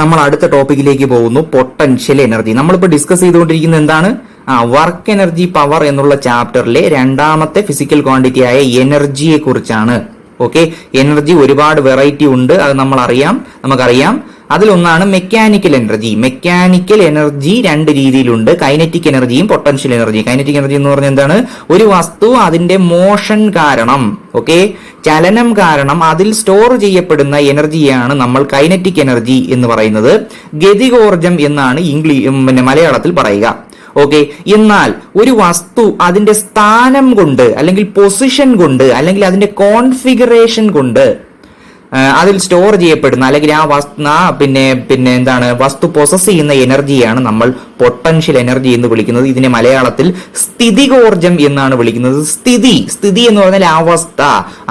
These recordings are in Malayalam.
നമ്മൾ അടുത്ത ടോപ്പിക്കിലേക്ക് പോകുന്നു, പൊട്ടൻഷ്യൽ എനർജി. നമ്മളിപ്പോൾ ഡിസ്കസ് ചെയ്തുകൊണ്ടിരിക്കുന്നത് എന്താണ്? വർക്ക് എനർജി പവർ എന്നുള്ള ചാപ്റ്ററിലെ രണ്ടാമത്തെ ഫിസിക്കൽ ക്വാണ്ടിറ്റി ആയ എനർജിയെ കുറിച്ചാണ്. ഓക്കെ, എനർജി ഒരുപാട് വെറൈറ്റി ഉണ്ട്, അത് നമുക്കറിയാം. അതിലൊന്നാണ് മെക്കാനിക്കൽ എനർജി. മെക്കാനിക്കൽ എനർജി രണ്ട് രീതിയിലുണ്ട്, കൈനറ്റിക് എനർജിയും പൊട്ടൻഷ്യൽ എനർജി. കൈനറ്റിക് എനർജി എന്ന് പറഞ്ഞാൽ എന്താണ്? ഒരു വസ്തു അതിന്റെ മോഷൻ കാരണം, ഓക്കെ, ചലനം കാരണം അതിൽ സ്റ്റോർ ചെയ്യപ്പെടുന്ന എനർജിയാണ് നമ്മൾ കൈനറ്റിക് എനർജി എന്ന് പറയുന്നത്. ഗതികോർജം എന്നാണ് മലയാളത്തിൽ പറയുക. ഓക്കെ, എന്നാൽ ഒരു വസ്തു അതിന്റെ സ്ഥാനം കൊണ്ട് അല്ലെങ്കിൽ പൊസിഷൻ കൊണ്ട് അല്ലെങ്കിൽ അതിന്റെ കോൺഫിഗറേഷൻ കൊണ്ട് അതിൽ സ്റ്റോർ ചെയ്യപ്പെടുന്ന അല്ലെങ്കിൽ വസ്തു പൊസസ് ചെയ്യുന്ന എനർജിയാണ് നമ്മൾ പൊട്ടൻഷ്യൽ എനർജി എന്ന് വിളിക്കുന്നത്. ഇതിനെ മലയാളത്തിൽ സ്ഥിതികോർജം എന്നാണ് വിളിക്കുന്നത്. സ്ഥിതി എന്ന് പറഞ്ഞാൽ അവസ്ഥ,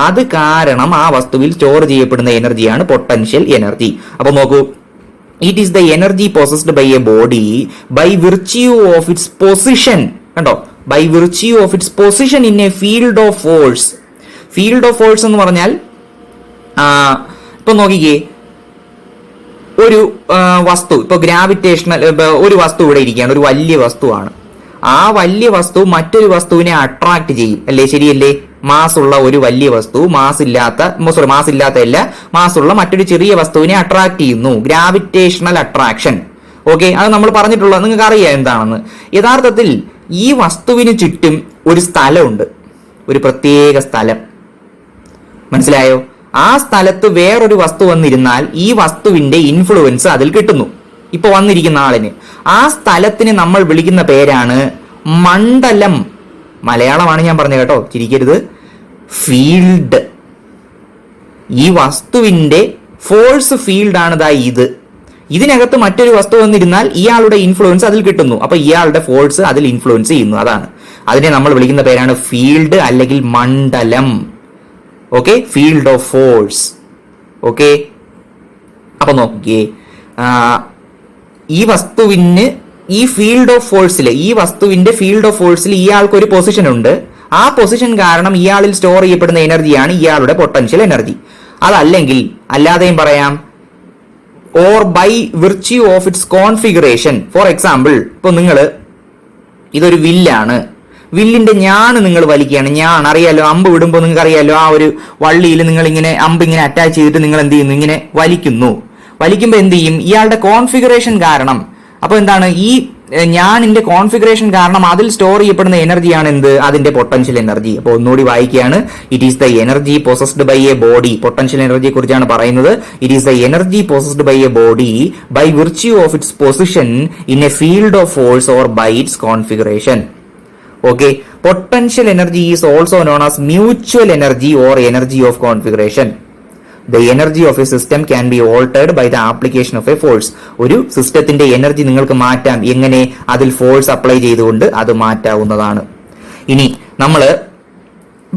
അത് കാരണം ആ വസ്തുവിൽ സ്റ്റോർ ചെയ്യപ്പെടുന്ന എനർജിയാണ് പൊട്ടൻഷ്യൽ എനർജി. അപ്പൊ നോക്കൂ, it is the energy possessed by a body by virtue of its position. കണ്ടോ, by virtue of its position in a field of force. Field of force എന്ന് പറഞ്ഞാൽ ഇപ്പൊ നോക്കിക്കേ, ഒരു വസ്തു, ഇപ്പൊ ഗ്രാവിറ്റേഷണൽ ഒരു വസ്തു ഇവിടെ ഇരിക്കുകയാണ്, ഒരു വലിയ വസ്തുവാണ്. ആ വലിയ വസ്തു മറ്റൊരു വസ്തുവിനെ അട്രാക്ട് ചെയ്യും, അല്ലേ? ശരിയല്ലേ? മാസുള്ള ഒരു വലിയ വസ്തു മാസുള്ള മറ്റൊരു ചെറിയ വസ്തുവിനെ അട്രാക്ട് ചെയ്യുന്നു, ഗ്രാവിറ്റേഷണൽ അട്രാക്ഷൻ. ഓക്കെ, അത് നമ്മൾ പറഞ്ഞിട്ടുള്ളത് നിങ്ങൾക്ക് അറിയാം എന്താണെന്ന്. യഥാർത്ഥത്തിൽ ഈ വസ്തുവിന് ചുറ്റും ഒരു സ്ഥലമുണ്ട്, ഒരു പ്രത്യേക സ്ഥലം. മനസ്സിലായോ? ആ സ്ഥലത്ത് വേറൊരു വസ്തു വന്നിരുന്നാൽ ഈ വസ്തുവിന്റെ ഇൻഫ്ലുവൻസ് അതിൽ കിട്ടുന്നു. ഇപ്പൊ വന്നിരിക്കുന്ന ആളിന് ആ സ്ഥലത്തിന് നമ്മൾ വിളിക്കുന്ന പേരാണ് മണ്ഡലം. മലയാളമാണ് ഞാൻ പറഞ്ഞത് കേട്ടോ, ചിരിക്കരുത്. ഫീൽഡ്. ഈ വസ്തുവിന്റെ ഫോഴ്സ് ഫീൽഡ് ആണ് ഇത്. ഇതിനകത്ത് മറ്റൊരു വസ്തു വന്നിരുന്നാൽ ഇയാളുടെ ഇൻഫ്ലുവൻസ് അതിൽ കിട്ടുന്നു, അപ്പൊ ഇയാളുടെ ഫോഴ്സ് അതിൽ ഇൻഫ്ലുവൻസ് ചെയ്യുന്നു. അതാണ്, അതിനെ നമ്മൾ വിളിക്കുന്ന പേരാണ് ഫീൽഡ് അല്ലെങ്കിൽ മണ്ഡലം. Okay, field of force. Okay, അപ്പൊ നോക്കിയേ, ഈ വസ്തുവിന്റെ ഫീൽഡ് ഓഫ് ഫോഴ്സിൽ ഇയാൾക്ക് ഒരു പൊസിഷൻ ഉണ്ട്. ആ പൊസിഷൻ കാരണം ഇയാളിൽ സ്റ്റോർ ചെയ്യപ്പെടുന്ന എനർജിയാണ് ഇയാളുടെ പൊട്ടൻഷ്യൽ എനർജി. അല്ലാതെയും പറയാം, or by virtue of its configuration. For example, ഇപ്പൊ ഇതൊരു വില്ലാണ്. വില്ലിന്റെ ഞാണ് നിങ്ങൾ വലിക്കുകയാണ്. ഞാൻ അറിയാലോ, അമ്പ് വിടുമ്പോൾ നിങ്ങൾക്ക് അറിയാലോ, ആ ഒരു വള്ളിയിൽ നിങ്ങൾ ഇങ്ങനെ അമ്പ് ഇങ്ങനെ അറ്റാച്ച് ചെയ്തിട്ട് നിങ്ങൾ എന്ത് ചെയ്യുന്നു? ഇങ്ങനെ വലിക്കുമ്പോൾ എന്ത് ചെയ്യും? ഇയാളുടെ കോൺഫിഗറേഷൻ കാരണം, അപ്പൊ എന്താണ്? ഈ ഞാനിന്റെ കോൺഫിഗറേഷൻ കാരണം അതിൽ സ്റ്റോർ ചെയ്യപ്പെടുന്ന എനർജിയാണ് അതിന്റെ പൊട്ടൻഷ്യൽ എനർജി. അപ്പൊ ഒന്നുകൂടി വായിക്കുകയാണ്. It is the energy possessed by a body. Potential എനർജിയെ കുറിച്ചാണ് പറയുന്നത്. It is the energy possessed by a body by virtue of its position in a field of force or by its configuration. Okay, potential energy is also known as mutual energy or energy of configuration. The energy of a system can be altered by the application of a force. ഒരു സിസ്റ്റത്തിന്റെ എനർജി നിങ്ങൾക്ക് മാറ്റാം. എങ്ങനെ? അതിൽ ഫോഴ്സ് അപ്ലൈ ചെയ്തുകൊണ്ട് അത് മാറ്റാവുന്നതാണ്. ഇനി നമ്മൾ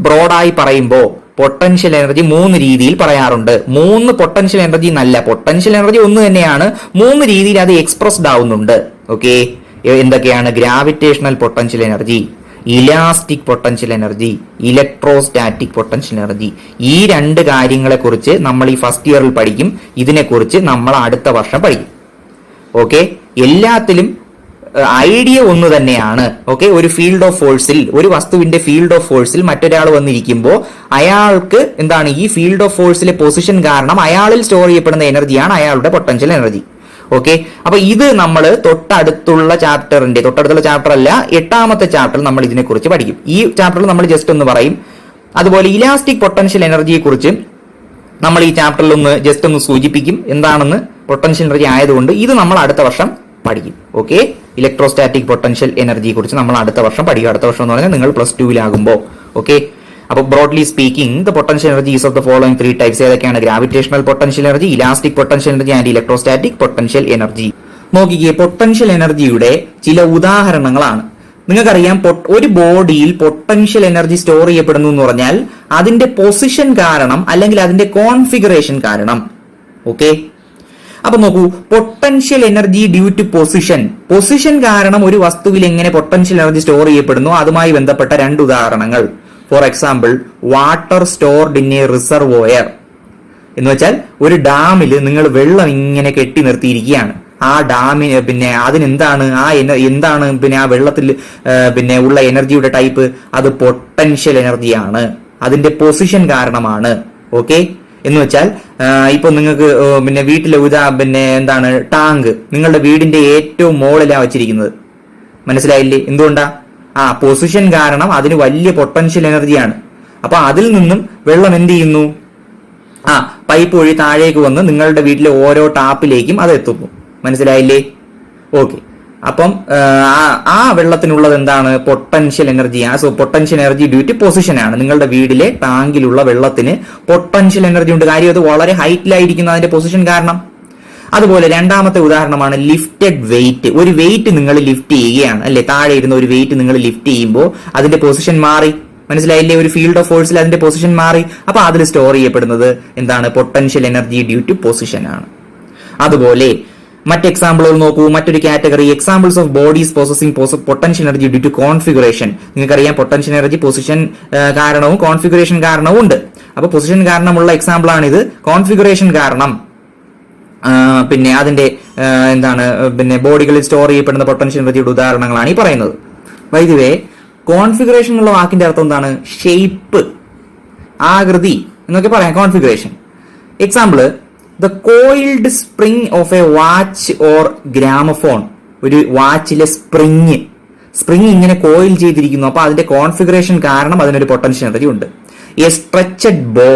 ബ്രോഡായി പറയുമ്പോൾ പൊട്ടൻഷ്യൽ എനർജി 3 രീതിയിൽ പറയാറുണ്ട്. 3 പൊട്ടൻഷ്യൽ എനർജി എന്നല്ല, പൊട്ടൻഷ്യൽ എനർജി ഒന്ന് തന്നെയാണ്, 3 രീതിയിൽ അത് എക്സ്പ്രസ്ഡ് ആവുന്നുണ്ട്. ഓക്കെ, എന്തൊക്കെയാണ്? Gravitational potential energy, elastic potential energy, electrostatic potential energy. ഈ 2 കാര്യങ്ങളെ കുറിച്ച് നമ്മൾ ഈ ഫസ്റ്റ് ഇയറിൽ പഠിക്കും. ഇതിനെക്കുറിച്ച് നമ്മൾ അടുത്ത വർഷം പഠിക്കും. ഓക്കെ, എല്ലാത്തിലും ഐഡിയ ഒന്ന് തന്നെയാണ്. ഓക്കെ, ഒരു ഫീൽഡ് ഓഫ് ഫോഴ്സിൽ, ഒരു വസ്തുവിന്റെ ഫീൽഡ് ഓഫ് ഫോഴ്സിൽ മറ്റൊരാൾ വന്നിരിക്കുമ്പോൾ അയാൾക്ക് എന്താണ്? ഈ ഫീൽഡ് ഓഫ് ഫോഴ്സിലെ പൊസിഷൻ കാരണം അയാളിൽ സ്റ്റോർ ചെയ്യപ്പെടുന്ന എനർജിയാണ് അയാളുടെ പൊട്ടൻഷ്യൽ എനർജി. ഓക്കെ, അപ്പൊ ഇത് നമ്മൾ തൊട്ടടുത്തുള്ള ചാപ്റ്റർ അല്ല, 8ാമത്തെ ചാപ്റ്ററിൽ നമ്മൾ ഇതിനെക്കുറിച്ച് പഠിക്കും. ഈ ചാപ്റ്ററിൽ നമ്മൾ ജസ്റ്റ് ഒന്ന് പറയും. അതുപോലെ ഇലാസ്റ്റിക് പൊട്ടൻഷ്യൽ എനർജിയെ കുറിച്ച് നമ്മൾ ഈ ചാപ്റ്ററിൽ ജസ്റ്റ് ഒന്ന് സൂചിപ്പിക്കും എന്താണെന്ന്. പൊട്ടൻഷ്യൽ എനർജി ആയതുകൊണ്ട് ഇത് നമ്മൾ അടുത്ത വർഷം പഠിക്കും. ഓക്കെ, ഇലക്ട്രോസ്റ്റാറ്റിക് പൊട്ടൻഷ്യൽ എനർജിയെ കുറിച്ച് നമ്മൾ അടുത്ത വർഷം പഠിക്കും. അടുത്ത വർഷം എന്ന് പറഞ്ഞാൽ നിങ്ങൾ +2 ഓക്കെ. അപ്പോൾ broadly speaking, the potential energy is of the following 3 types. ഏതൊക്കെയാണ്? Gravitational potential energy, elastic potential energy and electrostatic potential energy. നോക്കിക്കേ, പൊട്ടൻഷ്യൽ എനർജിയുടെ ചില ഉദാഹരണങ്ങളാണ്. നിങ്ങൾക്കറിയാം, ഒരു ബോഡിയിൽ പൊട്ടൻഷ്യൽ എനർജി സ്റ്റോർ ചെയ്യപ്പെടുന്നു എന്ന് പറഞ്ഞാൽ അതിന്റെ പൊസിഷൻ കാരണം അല്ലെങ്കിൽ അതിന്റെ കോൺഫിഗറേഷൻ കാരണം. ഓക്കെ, അപ്പൊ നോക്കൂ, potential energy due to position കാരണം ഒരു വസ്തുവിൽ എങ്ങനെ പൊട്ടൻഷ്യൽ എനർജി സ്റ്റോർ ചെയ്യപ്പെടുന്നു, അതുമായി ബന്ധപ്പെട്ട 2 ഉദാഹരണങ്ങൾ. For example, water stored in A reservoir. എന്ന് വെച്ചാൽ ഒരു ഡാമിൽ നിങ്ങൾ വെള്ളം ഇങ്ങനെ കെട്ടി നിർത്തിയിരിക്കുകയാണ്. ആ ഡാമിന് പിന്നെ അതിനെന്താണ് എന്താണ് പിന്നെ ആ വെള്ളത്തിൽ പിന്നെ ഉള്ള എനർജിയുടെ ടൈപ്പ്? അത് പൊട്ടൻഷ്യൽ എനർജിയാണ്. അതിന്റെ പൊസിഷൻ കാരണമാണ്. ഓക്കെ, എന്ന് വെച്ചാൽ ഇപ്പൊ നിങ്ങൾക്ക് പിന്നെ വീട്ടിലെ പിന്നെ എന്താണ് ടാങ്ക് നിങ്ങളുടെ വീടിന്റെ ഏറ്റവും മുകളിലാണ് വെച്ചിരിക്കുന്നത്. മനസ്സിലായില്ലേ? എന്തുകൊണ്ടാ? പൊസിഷൻ കാരണം അതിന് വലിയ പൊട്ടൻഷ്യൽ എനർജിയാണ്. അപ്പൊ അതിൽ നിന്നും വെള്ളം എന്ത് ചെയ്യുന്നു? പൈപ്പ് വഴി താഴേക്ക് വന്ന് നിങ്ങളുടെ വീട്ടിലെ ഓരോ ടാപ്പിലേക്കും അത് എത്തുന്നു. മനസ്സിലായില്ലേ? ഓക്കെ, അപ്പം ആ വെള്ളത്തിനുള്ളത് എന്താണ്? Potential energy. Potential energy due to position ആണ്. നിങ്ങളുടെ വീട്ടിലെ ടാങ്കിലുള്ള വെള്ളത്തിന് പൊട്ടൻഷ്യൽ എനർജി ഉണ്ട്. കാര്യം അത് വളരെ ഹൈറ്റിലായിരിക്കുന്നു, അതിന്റെ പൊസിഷൻ കാരണം. അതുപോലെ രണ്ടാമത്തെ ഉദാഹരണമാണ് ലിഫ്റ്റഡ് വെയിറ്റ്. ഒരു വെയിറ്റ് നിങ്ങൾ ലിഫ്റ്റ് ചെയ്യുകയാണ് അല്ലെ, താഴെ ഇരുന്ന ഒരു വെയിറ്റ് നിങ്ങൾ ലിഫ്റ്റ് ചെയ്യുമ്പോൾ അതിന്റെ പൊസിഷൻ മാറി. മനസ്സിലായില്ലേ? ഒരു ഫീൽഡ് ഓഫ് ഫോഴ്സിൽ അതിന്റെ പൊസിഷൻ മാറി. അപ്പൊ അതിൽ സ്റ്റോർ ചെയ്യപ്പെടുന്നത് എന്താണ്? Potential energy due to position ആണ്. അതുപോലെ മറ്റ് എക്സാമ്പിളുകൾ നോക്കൂ. മറ്റൊരു category examples of bodies possessing potential energy due to configuration. നിങ്ങൾക്കറിയാം പൊട്ടൻഷ്യൽ എനർജി പൊസിഷൻ കാരണവും കോൺഫിഗറേഷൻ കാരണവും ഉണ്ട്. അപ്പൊ പൊസിഷൻ കാരണമുള്ള എക്സാമ്പിൾ ആണിത്. കോൺഫിഗറേഷൻ കാരണം പിന്നെ അതിന്റെ എന്താണ് പിന്നെ ബോഡികളിൽ സ്റ്റോർ ചെയ്യപ്പെടുന്ന പൊട്ടൻഷ്യൽ എനർജിയുടെ ഉദാഹരണങ്ങളാണ് ഈ പറയുന്നത്. ബൈ ദി വേ, കോൺഫിഗറേഷൻ എന്നുള്ള വാക്കിന്റെ അർത്ഥം എന്താണ്? ഷേപ്പ്, ആകൃതി എന്നൊക്കെ പറയാം configuration. Example the coiled spring of A watch or gramophone. ഒരു വാച്ചിലെ സ്പ്രിംഗ് ഇങ്ങനെ കോയിൽ ചെയ്തിരിക്കുന്നു. അപ്പൊ അതിന്റെ കോൺഫിഗറേഷൻ കാരണം അതിനൊരു പൊട്ടൻഷ്യൽ എനർജി ഉണ്ട്. എ സ്ട്രെച്ചഡ് ബോ,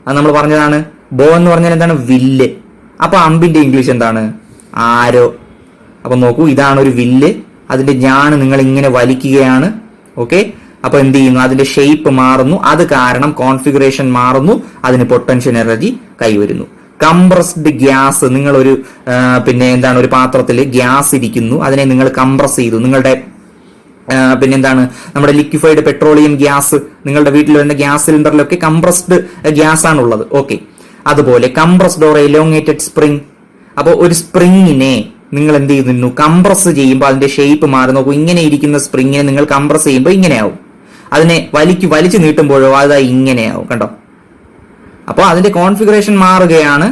അത് നമ്മൾ പറഞ്ഞതാണ്. ബോ എന്ന് പറഞ്ഞാൽ എന്താണ്? വില്ല്. അപ്പൊ അമ്പിന്റെ ഇംഗ്ലീഷ് എന്താണ്? ആരോ. അപ്പൊ നോക്കൂ, ഇതാണ് ഒരു വില്ല്. അതിന്റെ ഞാണ് നിങ്ങൾ ഇങ്ങനെ വലിക്കുകയാണ്. ഓക്കെ, അപ്പൊ എന്ത് ചെയ്യുന്നു? അതിന്റെ ഷേപ്പ് മാറുന്നു. അത് കാരണം കോൺഫിഗറേഷൻ മാറുന്നു. അതിന് പൊട്ടൻഷ്യൽ എനർജി കൈവരുന്നു. കംപ്രസ്ഡ് ഗ്യാസ്, നിങ്ങൾ ഒരു പിന്നെ എന്താണ് ഒരു പാത്രത്തിൽ ഗ്യാസ് ഇരിക്കുന്നു, അതിനെ നിങ്ങൾ കംപ്രസ് ചെയ്തു. നിങ്ങളുടെ പിന്നെ എന്താണ് നമ്മുടെ ലിക്വിഫൈഡ് പെട്രോളിയം ഗ്യാസ്, നിങ്ങളുടെ വീട്ടിൽ വരുന്ന ഗ്യാസ് സിലിണ്ടറിലൊക്കെ കംപ്രസ്ഡ് ഗ്യാസ് ആണുള്ളത്. ഓക്കെ, അതുപോലെ കംപ്രസ്ഡ് ഓർ എലോങ്ങേറ്റഡ് സ്പ്രിംഗ്. അപ്പോൾ ഒരു സ്പ്രിങ്ങിനെ നിങ്ങൾ എന്ത് ചെയ്യുന്നു? കംപ്രസ് ചെയ്യുമ്പോൾ അതിന്റെ ഷേപ്പ് മാറി. നോക്കൂ, ഇങ്ങനെ ഇരിക്കുന്ന സ്പ്രിങ്ങിനെ നിങ്ങൾ കംപ്രസ് ചെയ്യുമ്പോൾ ഇങ്ങനെയാവും. അതിനെ വലിച്ചു നീട്ടുമ്പോഴോ അതായി ഇങ്ങനെയാവും. കണ്ടോ? അപ്പോൾ അതിന്റെ കോൺഫിഗറേഷൻ മാറുകയാണ്,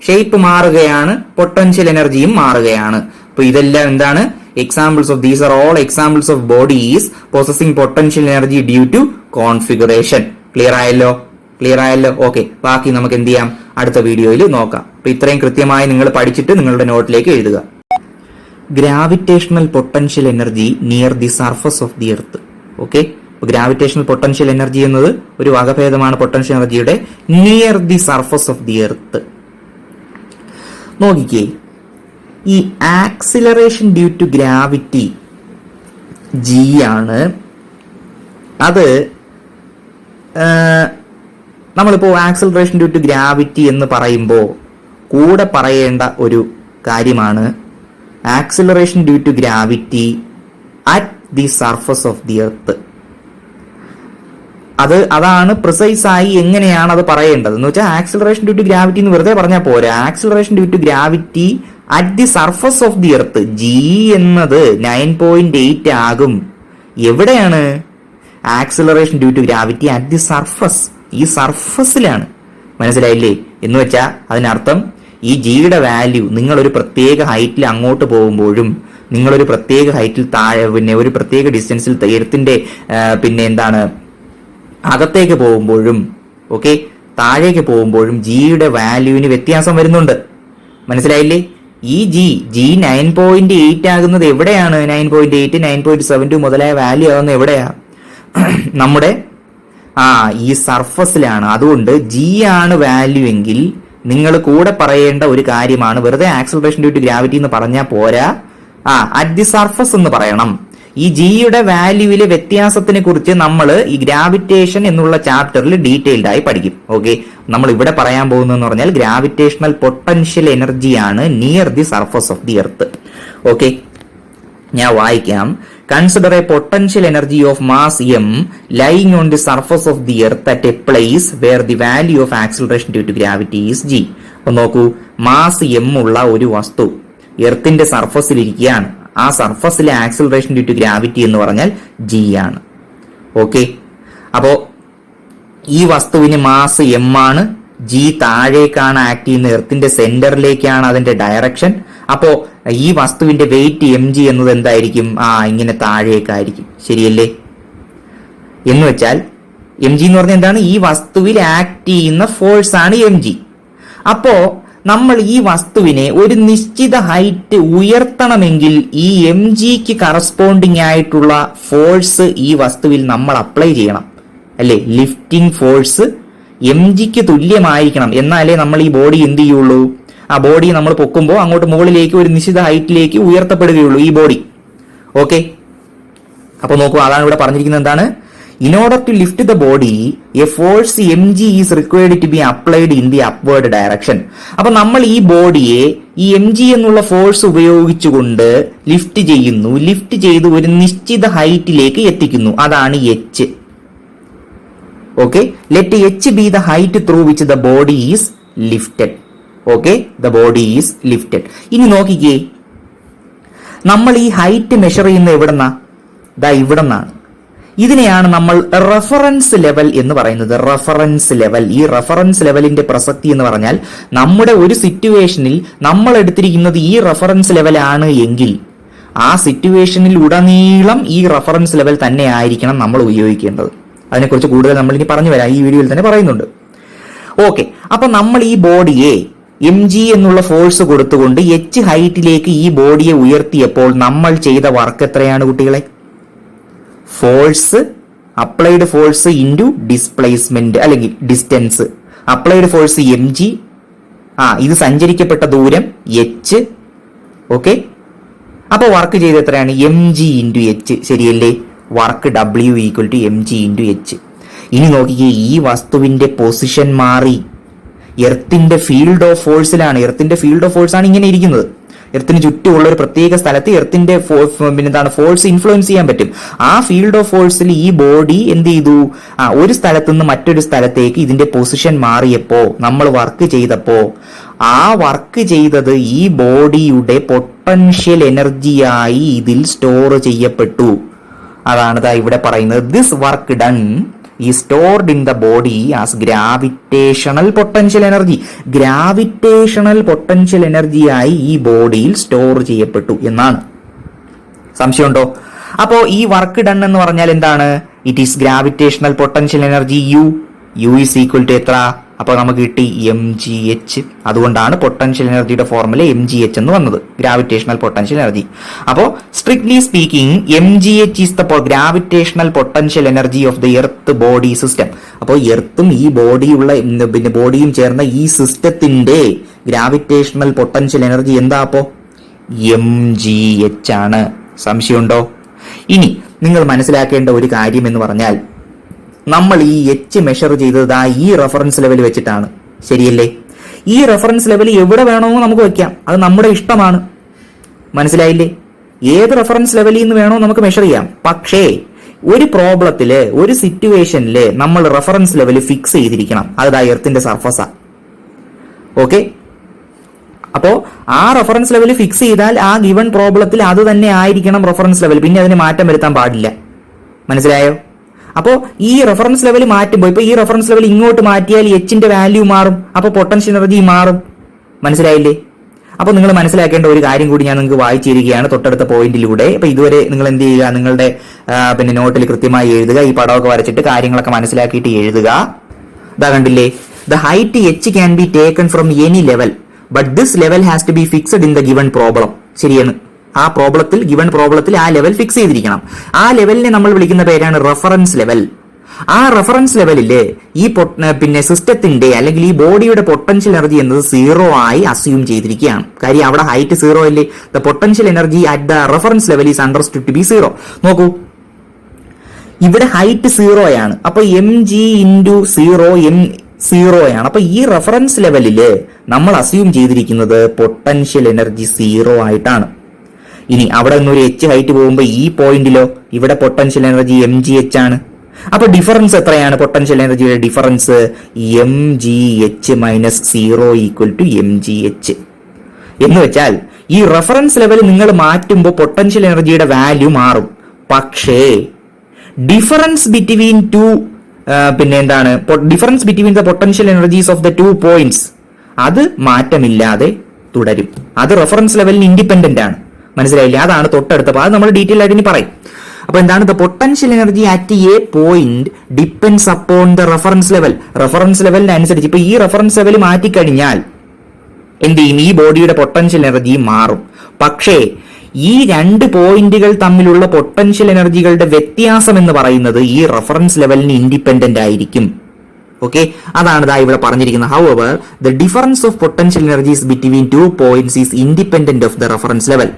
ഷേപ്പ് മാറുകയാണ്, പൊട്ടൻഷ്യൽ എനർജിയും മാറുകയാണ്. അപ്പൊ ഇതെല്ലാം എന്താണ്? Examples of these are all examples of bodies possessing potential energy due to configuration. Clear ആയല്ലോ? ഓക്കെ, ബാക്കി നമുക്ക് എന്ത് ചെയ്യാം? അടുത്ത വീഡിയോയിൽ നോക്കാം. അപ്പൊ ഇത്രയും കൃത്യമായി നിങ്ങൾ പഠിച്ചിട്ട് നിങ്ങളുടെ നോട്ടിലേക്ക് എഴുതുക. Gravitational potential energy near the surface of the earth. Okay, gravitational potential energy എന്നത് ഒരു വകഭേദമാണ് പൊട്ടൻഷ്യൽ എനർജിയുടെ. Near the surface of the earth. നോക്കിക്കേ, ഈ acceleration due to gravity g ആണ്. അത് നമ്മളിപ്പോ ആക്സിലറേഷൻ ഡ്യൂ ടു ഗ്രാവിറ്റി എന്ന് പറയുമ്പോൾ കൂടെ പറയേണ്ട ഒരു കാര്യമാണ് acceleration due to gravity at the surface of the earth. അതാണ് പ്രിസൈസ് ആയി എങ്ങനെയാണ് അത് പറയേണ്ടത് എന്ന് വെച്ചാൽ ആക്സിലറേഷൻ ഡ്യൂ ടു ഗ്രാവിറ്റി എന്ന് വെറുതെ പറഞ്ഞാൽ പോരാ. Acceleration due to gravity at the surface of the earth. G എന്നത് 9.8 ആകും. എവിടെയാണ്? Acceleration due to gravity at the surface. ഈ സർഫസിലാണ്. മനസ്സിലായില്ലേ? എന്ന് വെച്ചാൽ അതിനർത്ഥം ഈ ജിയുടെ വാല്യൂ നിങ്ങൾ ഒരു പ്രത്യേക ഹൈറ്റിൽ അങ്ങോട്ട് പോകുമ്പോഴും നിങ്ങളൊരു പ്രത്യേക ഹൈറ്റിൽ താഴെ പിന്നെ ഒരു പ്രത്യേക ഡിസ്റ്റൻസിൽ എർത്തിന്റെ പിന്നെ എന്താണ് അകത്തേക്ക് പോകുമ്പോഴും ഓക്കെ താഴേക്ക് പോകുമ്പോഴും ജിയുടെ വാല്യൂവിന് വ്യത്യാസം വരുന്നുണ്ട്. മനസ്സിലായില്ലേ? ഈ ജി 9.8 ആകുന്നത് എവിടെയാണ്? 9.8, 9.72 മുതലായ വാല്യൂ ആകുന്നത് എവിടെയാ? നമ്മുടെ ഈ സർഫസിലാണ്. അതുകൊണ്ട് ജി ആണ് വാല്യൂ എങ്കിൽ നിങ്ങൾ കൂടെ പറയേണ്ട ഒരു കാര്യമാണ്, വെറുതെ ആക്സിലറേഷൻ ഡ്യൂ ടു ഗ്രാവിറ്റി എന്ന് പറഞ്ഞാൽ പോരാ, അറ്റ് ദി സർഫസ് എന്ന് പറയണം. ഈ ജിയുടെ വാല്യൂവിലെ വ്യത്യാസത്തിനെ കുറിച്ച് നമ്മൾ ഈ ഗ്രാവിറ്റേഷൻ എന്നുള്ള ചാപ്റ്ററിൽ ഡീറ്റെയിൽഡ് ആയി പഠിക്കും. ഓക്കെ, നമ്മൾ ഇവിടെ പറയാൻ പോകുന്നതെന്ന് പറഞ്ഞാൽ ഗ്രാവിറ്റേഷണൽ പൊട്ടൻഷ്യൽ എനർജിയാണ് near the surface of the earth. Okay, ഞാൻ വായിക്കാം. Consider A potential energy of mass m lying on the surface of the earth at a place where the value of acceleration due to gravity is g. അപ്പൊ നോക്കൂ, മാസ് m ഉള്ള ഒരു വസ്തു എർത്തിന്റെ സർഫസിൽ ഇരിക്കുകയാണ്. ആ സർഫസിലെ ആക്സിലറേഷൻ ഡ്യൂ ടു ഗ്രാവിറ്റി എന്ന് പറഞ്ഞാൽ g ആണ്. ഓക്കെ, അപ്പോ ഈ വസ്തുവിന് മാസ് m ആണ്, ജി താഴേക്കാണ് ആക്ട് ചെയ്യുന്നത്, എർത്തിന്റെ സെന്ററിലേക്കാണ് അതിന്റെ ഡയറക്ഷൻ. അപ്പോ ഈ വസ്തുവിന്റെ വെയിറ്റ് എം ജി എന്നത് എന്തായിരിക്കും? ഇങ്ങനെ താഴേക്കായിരിക്കും. ശരിയല്ലേ? എന്ന് വെച്ചാൽ എം ജി എന്ന് പറഞ്ഞാൽ എന്താണ്? ഈ വസ്തുവിൽ ആക്ട് ചെയ്യുന്ന ഫോഴ്സ് ആണ് എം ജി. അപ്പോ നമ്മൾ ഈ വസ്തുവിനെ ഒരു നിശ്ചിത ഹൈറ്റ് ഉയർത്തണമെങ്കിൽ ഈ എം ജിക്ക് കറസ്പോണ്ടിങ് ആയിട്ടുള്ള ഫോഴ്സ് ഈ വസ്തുവിൽ നമ്മൾ അപ്ലൈ ചെയ്യണം, അല്ലേ? ലിഫ്റ്റിംഗ് ഫോഴ്സ് എം ജിക്ക് തുല്യമായിരിക്കണം. എന്നാലേ നമ്മൾ ഈ ബോഡി എന്ത് ചെയ്യുള്ളൂ? ആ ബോഡി നമ്മൾ പൊക്കുമ്പോൾ അങ്ങോട്ട് മുകളിലേക്ക് ഒരു നിശ്ചിത ഹൈറ്റിലേക്ക് ഉയർത്തപ്പെടുകയുള്ളൂ ഈ ബോഡി. ഓക്കെ, അപ്പൊ നോക്കൂ, അതാണ് ഇവിടെ പറഞ്ഞിരിക്കുന്നത്. എന്താണ്? In order to lift the body, a force mg is required to be applied in the upward direction. അപ്പൊ നമ്മൾ ഈ ബോഡിയെ ഈ എം ജി എന്നുള്ള ഫോഴ്സ് ഉപയോഗിച്ചുകൊണ്ട് ലിഫ്റ്റ് ചെയ്യുന്നു. ലിഫ്റ്റ് ചെയ്ത് ഒരു നിശ്ചിത ഹൈറ്റിലേക്ക് എത്തിക്കുന്നു. അതാണ് H. Okay, let H B the height through which the body is lifted. Okay, the body is lifted. ഇനി നോക്കിക്കേ, നമ്മൾ ഈ ഹൈറ്റ് മെഷർ ചെയ്യുന്ന എവിടെന്നാ? ഇവിടെ നിന്നാണ്. ഇതിനെയാണ് നമ്മൾ റെഫറൻസ് ലെവൽ എന്ന് പറയുന്നത്. Reference level. ഈ റെഫറൻസ് ലെവലിന്റെ പ്രസക്തി എന്ന് പറഞ്ഞാൽ നമ്മുടെ ഒരു സിറ്റുവേഷനിൽ നമ്മൾ എടുത്തിരിക്കുന്നത് ഈ റെഫറൻസ് ലെവൽ ആണ് എങ്കിൽ ആ സിറ്റുവേഷനിൽ ഉടനീളം ഈ റെഫറൻസ് ലെവൽ തന്നെ ആയിരിക്കണം നമ്മൾ ഉപയോഗിക്കേണ്ടത്. അതിനെക്കുറിച്ച് കൂടുതൽ നമ്മൾ ഇനി പറഞ്ഞു വരാം, ഈ വീഡിയോയിൽ തന്നെ പറയുന്നുണ്ട്. ഓക്കെ, അപ്പൊ നമ്മൾ ഈ ബോഡിയെ എം ജി എന്നുള്ള ഫോഴ്സ് കൊടുത്തുകൊണ്ട് എച്ച് ഹൈറ്റിലേക്ക് ഈ ബോഡിയെ ഉയർത്തിയപ്പോൾ നമ്മൾ ചെയ്ത വർക്ക് എത്രയാണ് കുട്ടികളെ? Force, applied force into displacement അല്ലെങ്കിൽ distance. Applied force M G, ഇത് സഞ്ചരിക്കപ്പെട്ട ദൂരം എച്ച്. ഓക്കെ, അപ്പൊ വർക്ക് ചെയ്ത് എത്രയാണ്? M G into H. ശരിയല്ലേ? Work W equal to M G into H. ഇനി നോക്കിക്കേ, ഈ വസ്തുവിന്റെ പൊസിഷൻ മാറി. എർത്തിന്റെ ഫീൽഡ് ഓഫ് ഫോഴ്സിലാണ്. എർത്തിന്റെ ഫീൽഡ് ഓഫ് ഫോഴ്സ് ആണ് ഇങ്ങനെ ഇരിക്കുന്നത്. എർത്തിന് ചുറ്റുമുള്ള ഒരു പ്രത്യേക സ്ഥലത്ത് എർത്തിന്റെ ഫോഴ്സ് ഇൻഫ്ലുവൻസ് ചെയ്യാൻ പറ്റും. ആ ഫീൽഡ് ഓഫ് ഫോഴ്സിൽ ഈ ബോഡി എന്ത് ചെയ്തു? ഒരു സ്ഥലത്ത് നിന്ന് മറ്റൊരു സ്ഥലത്തേക്ക് ഇതിന്റെ പൊസിഷൻ മാറിയപ്പോ നമ്മൾ വർക്ക് ചെയ്തപ്പോ ആ വർക്ക് ചെയ്തത് ഈ ബോഡിയുടെ പൊട്ടൻഷ്യൽ എനർജിയായി ഇതിൽ സ്റ്റോർ ചെയ്യപ്പെട്ടു. അതാണ് ഇവിടെ പറയുന്നത്. This work done is stored in the body as gravitational potential energy. Gravitational potential energy ആയി ഈ ബോഡിയിൽ സ്റ്റോർ ചെയ്യപ്പെട്ടു എന്നാണ്. സംശയമുണ്ടോ? അപ്പോ ഈ വർക്ക് ഡൺ എന്ന് പറഞ്ഞാൽ എന്താണ്? It is gravitational potential energy U is equal to എത്ര? അപ്പോൾ നമുക്ക് കിട്ടി എം ജി എച്ച്. അതുകൊണ്ടാണ് പൊട്ടൻഷ്യൽ എനർജിയുടെ ഫോർമുല എം ജി എച്ച് എന്ന് വന്നത്, ഗ്രാവിറ്റേഷണൽ പൊട്ടൻഷ്യൽ എനർജി. അപ്പോൾ strictly speaking m G h is the gravitational potential energy of the earth body system. അപ്പോൾ എർത്തും ഈ ബോഡിയുള്ള ബോഡിയും ചേർന്ന ഈ സിസ്റ്റത്തിന്റെ ഗ്രാവിറ്റേഷണൽ പൊട്ടൻഷ്യൽ എനർജി എന്താ? അപ്പോ എം ജി എച്ച് ആണ്. സംശയമുണ്ടോ? ഇനി നിങ്ങൾ മനസ്സിലാക്കേണ്ട ഒരു കാര്യം എന്ന് പറഞ്ഞാൽ നമ്മൾ ഈ എച്ച് മെഷർ ചെയ്തത് ഈ റെഫറൻസ് ലെവൽ വെച്ചിട്ടാണ്. ശരിയല്ലേ? ഈ റെഫറൻസ് ലെവൽ എവിടെ വേണമെന്ന് നമുക്ക് വെക്കാം, അത് നമ്മുടെ ഇഷ്ടമാണ്. മനസ്സിലായില്ലേ? ഏത് റെഫറൻസ് ലെവലിൽ നിന്ന് വേണോ നമുക്ക് മെഷർ ചെയ്യാം. പക്ഷേ ഒരു പ്രോബ്ലത്തില്, ഒരു സിറ്റുവേഷനില് നമ്മൾ റെഫറൻസ് ലെവൽ ഫിക്സ് ചെയ്തിരിക്കണം. അത് എർത്തിന്റെ സർഫസാ. ഓക്കെ, അപ്പോ ആ റെഫറൻസ് ലെവൽ ഫിക്സ് ചെയ്താൽ ആ ഗിവൺ പ്രോബ്ലത്തിൽ അത് തന്നെ ആയിരിക്കണം റെഫറൻസ് ലെവൽ. പിന്നെ അതിന് മാറ്റം വരുത്താൻ പാടില്ല. മനസ്സിലായോ? അപ്പോൾ ഈ റെഫറൻസ് ലെവൽ മാറ്റുമ്പോൾ, ഇപ്പൊ ഈ റെഫറൻസ് ലെവൽ ഇങ്ങോട്ട് മാറ്റിയാൽ എച്ചിന്റെ വാല്യൂ മാറും, അപ്പൊ പൊട്ടൻഷ്യൽ എനർജി മാറും. മനസ്സിലായില്ലേ? അപ്പൊ നിങ്ങൾ മനസ്സിലാക്കേണ്ട ഒരു കാര്യം കൂടി ഞാൻ നിങ്ങൾക്ക് വായിച്ചിരിക്കുകയാണ് തൊട്ടടുത്ത പോയിന്റിലൂടെ. അപ്പൊ ഇതുവരെ നിങ്ങൾ എന്ത് ചെയ്യുക? നിങ്ങളുടെ നോട്ടിൽ കൃത്യമായി എഴുതുക. ഈ പടമൊക്കെ വരച്ചിട്ട് കാര്യങ്ങളൊക്കെ മനസ്സിലാക്കിയിട്ട് എഴുതുക. ഇതാ കണ്ടില്ലേ? The height h can be taken from any level, but this level has to be fixed in the given problem. ശരിയാണ്. ആ പ്രോബ്ലത്തിൽ, ഗിവൺ പ്രോബ്ലത്തിൽ ആ ലെവൽ ഫിക്സ് ചെയ്തിരിക്കണം. ആ ലെവലിനെ നമ്മൾ വിളിക്കുന്ന പേരാണ് റെഫറൻസ് ലെവൽ. ആ റെഫറൻസ് ലെവലില് ഈ സിസ്റ്റത്തിന്റെ അല്ലെങ്കിൽ ഈ ബോഡിയുടെ പൊട്ടൻഷ്യൽ എനർജി എന്നത് 0 ആയി അസ്യൂം ചെയ്തിരിക്കുകയാണ്. കാര്യം അവിടെ ഹൈറ്റ് 0 അല്ലേ? The potential energy at the reference level is understood to be 0. നോക്കൂ, ഇവിടെ ഹൈറ്റ് 0 ആണ്. അപ്പൊ എം ജി ഇൻറ്റു 0 ആണ്. അപ്പൊ ഈ റെഫറൻസ് ലെവലില് നമ്മൾ അസ്യൂം ചെയ്തിരിക്കുന്നത് പൊട്ടൻഷ്യൽ എനർജി 0 ആയിട്ടാണ്. ഇനി അവിടെ നിന്നൊരു എച്ച് ഹൈറ്റ് പോകുമ്പോൾ ഈ പോയിന്റിലോ ഇവിടെ potential energy m G h ആണ്. അപ്പൊ ഡിഫറൻസ് എത്രയാണ്? പൊട്ടൻഷ്യൽ എനർജിയുടെ difference m G h minus 0 equal to M G h. എന്ന് വെച്ചാൽ ഈ റെഫറൻസ് ലെവൽ നിങ്ങൾ മാറ്റുമ്പോൾ പൊട്ടൻഷ്യൽ എനർജിയുടെ വാല്യൂ മാറും. പക്ഷേ ഡിഫറൻസ് ബിറ്റ്വീൻ ടു പിന്നെ എന്താണ് difference between the potential energies of the 2 points അത് മാറ്റമില്ലാതെ തുടരും. അത് റെഫറൻസ് ലെവലിന് ഇൻഡിപെൻഡന്റ് ആണ്. മനസ്സിലായില്ലേ? അതാണ് തൊട്ടടുത്തപ്പോൾ അത് നമ്മൾ ഡീറ്റെയിൽ ആയിട്ട് ഇനി പറയും. അപ്പൊ എന്താണ് the potential energy at a point depends upon the reference level. Reference ലെവലിന് അനുസരിച്ച് ഇപ്പൊ ഈ റെഫറൻസ് ലെവൽ മാറ്റിക്കഴിഞ്ഞാൽ എന്ത് ചെയ്യും? ഈ ബോഡിയുടെ പൊട്ടൻഷ്യൽ എനർജി മാറും. പക്ഷേ ഈ രണ്ട് പോയിന്റുകൾ തമ്മിലുള്ള പൊട്ടൻഷ്യൽ എനർജികളുടെ വ്യത്യാസം എന്ന് പറയുന്നത് ഈ റെഫറൻസ് ലെവലിന് ഇൻഡിപെൻഡന്റ് ആയിരിക്കും. ഓക്കെ, അതാണ് ദാ ഇവിടെ പറഞ്ഞിരിക്കുന്നത്. However the difference of potential energies between 2 points is independent of the reference level.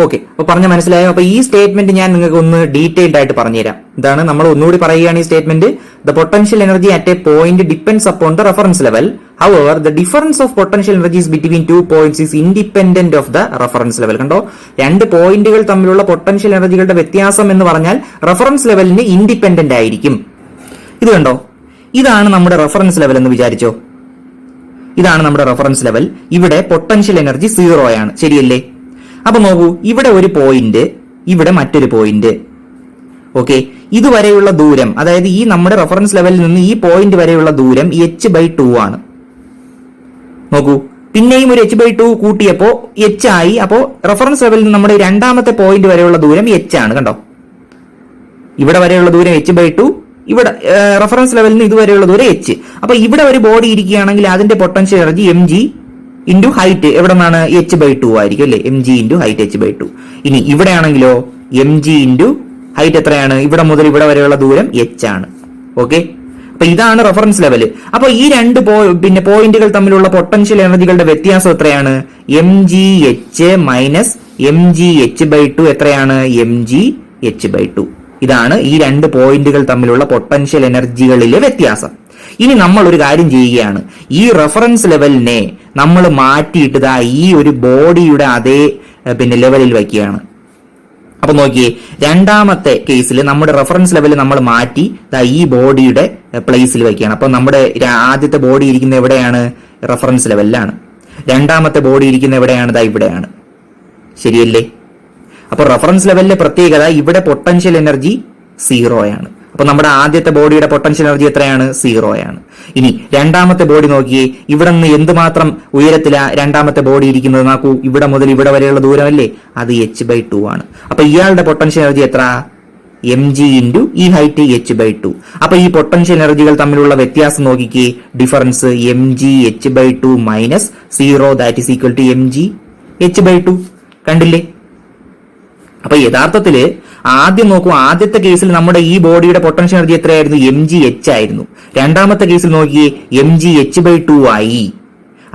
Okay, അപ്പൊ പറഞ്ഞ മനസ്സിലായോ? അപ്പൊ ഈ സ്റ്റേറ്റ്മെന്റ് ഞാൻ നിങ്ങൾക്ക് ഒന്ന് ഡീറ്റെയിൽഡ് ആയിട്ട് പറഞ്ഞുതരാം. ഇതാണ് നമ്മൾ ഒന്നുകൂടി പറയുകയാണ് ഈ statement. The potential energy at a point depends upon the reference level. However the difference of potential energies between 2 points is independent of the reference level. കണ്ടോ, രണ്ട് പോയിന്റുകൾ തമ്മിലുള്ള പൊട്ടൻഷ്യൽ എനർജികളുടെ വ്യത്യാസം എന്ന് പറഞ്ഞാൽ റെഫറൻസ് ലെവലിന് ഇൻഡിപെൻഡന്റ് ആയിരിക്കും. ഇത് കണ്ടോ, ഇതാണ് നമ്മുടെ റെഫറൻസ് ലെവൽ എന്ന് വിചാരിച്ചോ. ഇതാണ് നമ്മുടെ റെഫറൻസ് ലെവൽ. ഇവിടെ പൊട്ടൻഷ്യൽ എനർജി 0 ആണ്. ശരിയല്ലേ? അപ്പൊ നോക്കൂ, ഇവിടെ ഒരു പോയിന്റ്, ഇവിടെ മറ്റൊരു പോയിന്റ്. ഓക്കെ, ഇതുവരെയുള്ള ദൂരം, അതായത് ഈ നമ്മുടെ റെഫറൻസ് ലെവലിൽ നിന്ന് ഈ പോയിന്റ് വരെയുള്ള ദൂരം h/2 ആണ്. നോക്കൂ, പിന്നെയും ഒരു h/2 കൂട്ടിയപ്പോ h ആയി. അപ്പോ റെഫറൻസ് ലെവലിൽ നിന്ന് നമ്മുടെ രണ്ടാമത്തെ പോയിന്റ് വരെയുള്ള ദൂരം h ആണ്. കണ്ടോ, ഇവിടെ വരെയുള്ള ദൂരം h/2, ഇവിടെ റെഫറൻസ് ലെവലിൽ നിന്ന് ഇതുവരെയുള്ള ദൂരം h. അപ്പൊ ഇവിടെ ഒരു ബോഡി ഇരിക്കുകയാണെങ്കിൽ അതിന്റെ potential energy mg into height എവിടെ നിന്നാണ് h/2 ആയിരിക്കും അല്ലെ, mg ഇൻറ്റു ഹൈറ്റ് h/2. ഇനി ഇവിടെ ആണെങ്കിലോ mg ഇൻറ്റു ഹൈറ്റ് എത്രയാണ്? ഇവിടെ മുതൽ ഇവിടെ വരെയുള്ള ദൂരം h ആണ്. ഓക്കെ, അപ്പൊ ഇതാണ് റെഫറൻസ് ലെവൽ. അപ്പൊ ഈ രണ്ട് പോയിന്റുകൾ തമ്മിലുള്ള പൊട്ടൻഷ്യൽ എനർജികളുടെ വ്യത്യാസം എത്രയാണ്? mgh മൈനസ് mgh/2 എത്രയാണ്? mgh/2. ഇതാണ് ഈ രണ്ട് പോയിന്റുകൾ തമ്മിലുള്ള പൊട്ടൻഷ്യൽ എനർജികളിലെ വ്യത്യാസം. ഇനി നമ്മൾ ഒരു കാര്യം ചെയ്യുകയാണ്, ഈ റെഫറൻസ് ലെവലിനെ നമ്മൾ മാറ്റിയിട്ട് ഈ ഒരു ബോഡിയുടെ അതേ ലെവലിൽ വയ്ക്കുകയാണ്. അപ്പൊ നോക്കിയേ, രണ്ടാമത്തെ കേസിൽ നമ്മുടെ റെഫറൻസ് ലെവൽ നമ്മൾ മാറ്റി ഈ ബോഡിയുടെ പ്ലേസിൽ വയ്ക്കുകയാണ്. അപ്പൊ നമ്മുടെ ആദ്യത്തെ ബോഡി ഇരിക്കുന്ന എവിടെയാണ്? റെഫറൻസ് ലെവലിലാണ്. രണ്ടാമത്തെ ബോഡി ഇരിക്കുന്ന എവിടെയാണ്? ഇവിടെയാണ്. ശരിയല്ലേ? അപ്പൊ റെഫറൻസ് ലെവലിലെ പ്രത്യേകത ഇവിടെ പൊട്ടൻഷ്യൽ എനർജി 0 ആണ്. അപ്പൊ നമ്മുടെ ആദ്യത്തെ ബോഡിയുടെ പൊട്ടൻഷ്യൽ എനർജി എത്രയാണ്? 0 ആണ്. ഇനി രണ്ടാമത്തെ ബോഡി നോക്കിയേ, ഇവിടെ നിന്ന് എന്തുമാത്രം ഉയരത്തിലാ രണ്ടാമത്തെ ബോഡി ഇരിക്കുന്നത്? നോക്കൂ, ഇവിടെ മുതൽ ഇവിടെ വരെയുള്ള ദൂരമല്ലേ, അത് h/2 ആണ്. അപ്പൊ ഇയാളുടെ പൊട്ടൻഷ്യൽ എനർജി എത്ര? mg ഇൻറ്റു ഈ ഹൈറ്റ് h/2. അപ്പൊ ഈ പൊട്ടൻഷ്യൽ എനർജികൾ തമ്മിലുള്ള വ്യത്യാസം നോക്കിക്കേ, difference mgh/2 minus 0 that is equal to mgh/2. കണ്ടില്ലേ? അപ്പൊ യഥാർത്ഥത്തില് ആദ്യം നോക്കൂ, ആദ്യത്തെ കേസിൽ നമ്മുടെ ഈ ബോഡിയുടെ പൊട്ടൻഷ്യൽ എനർജി എത്രയായിരുന്നു? mgh ആയിരുന്നു. രണ്ടാമത്തെ കേസിൽ നോക്കിയേ, mgh/2 ആയി.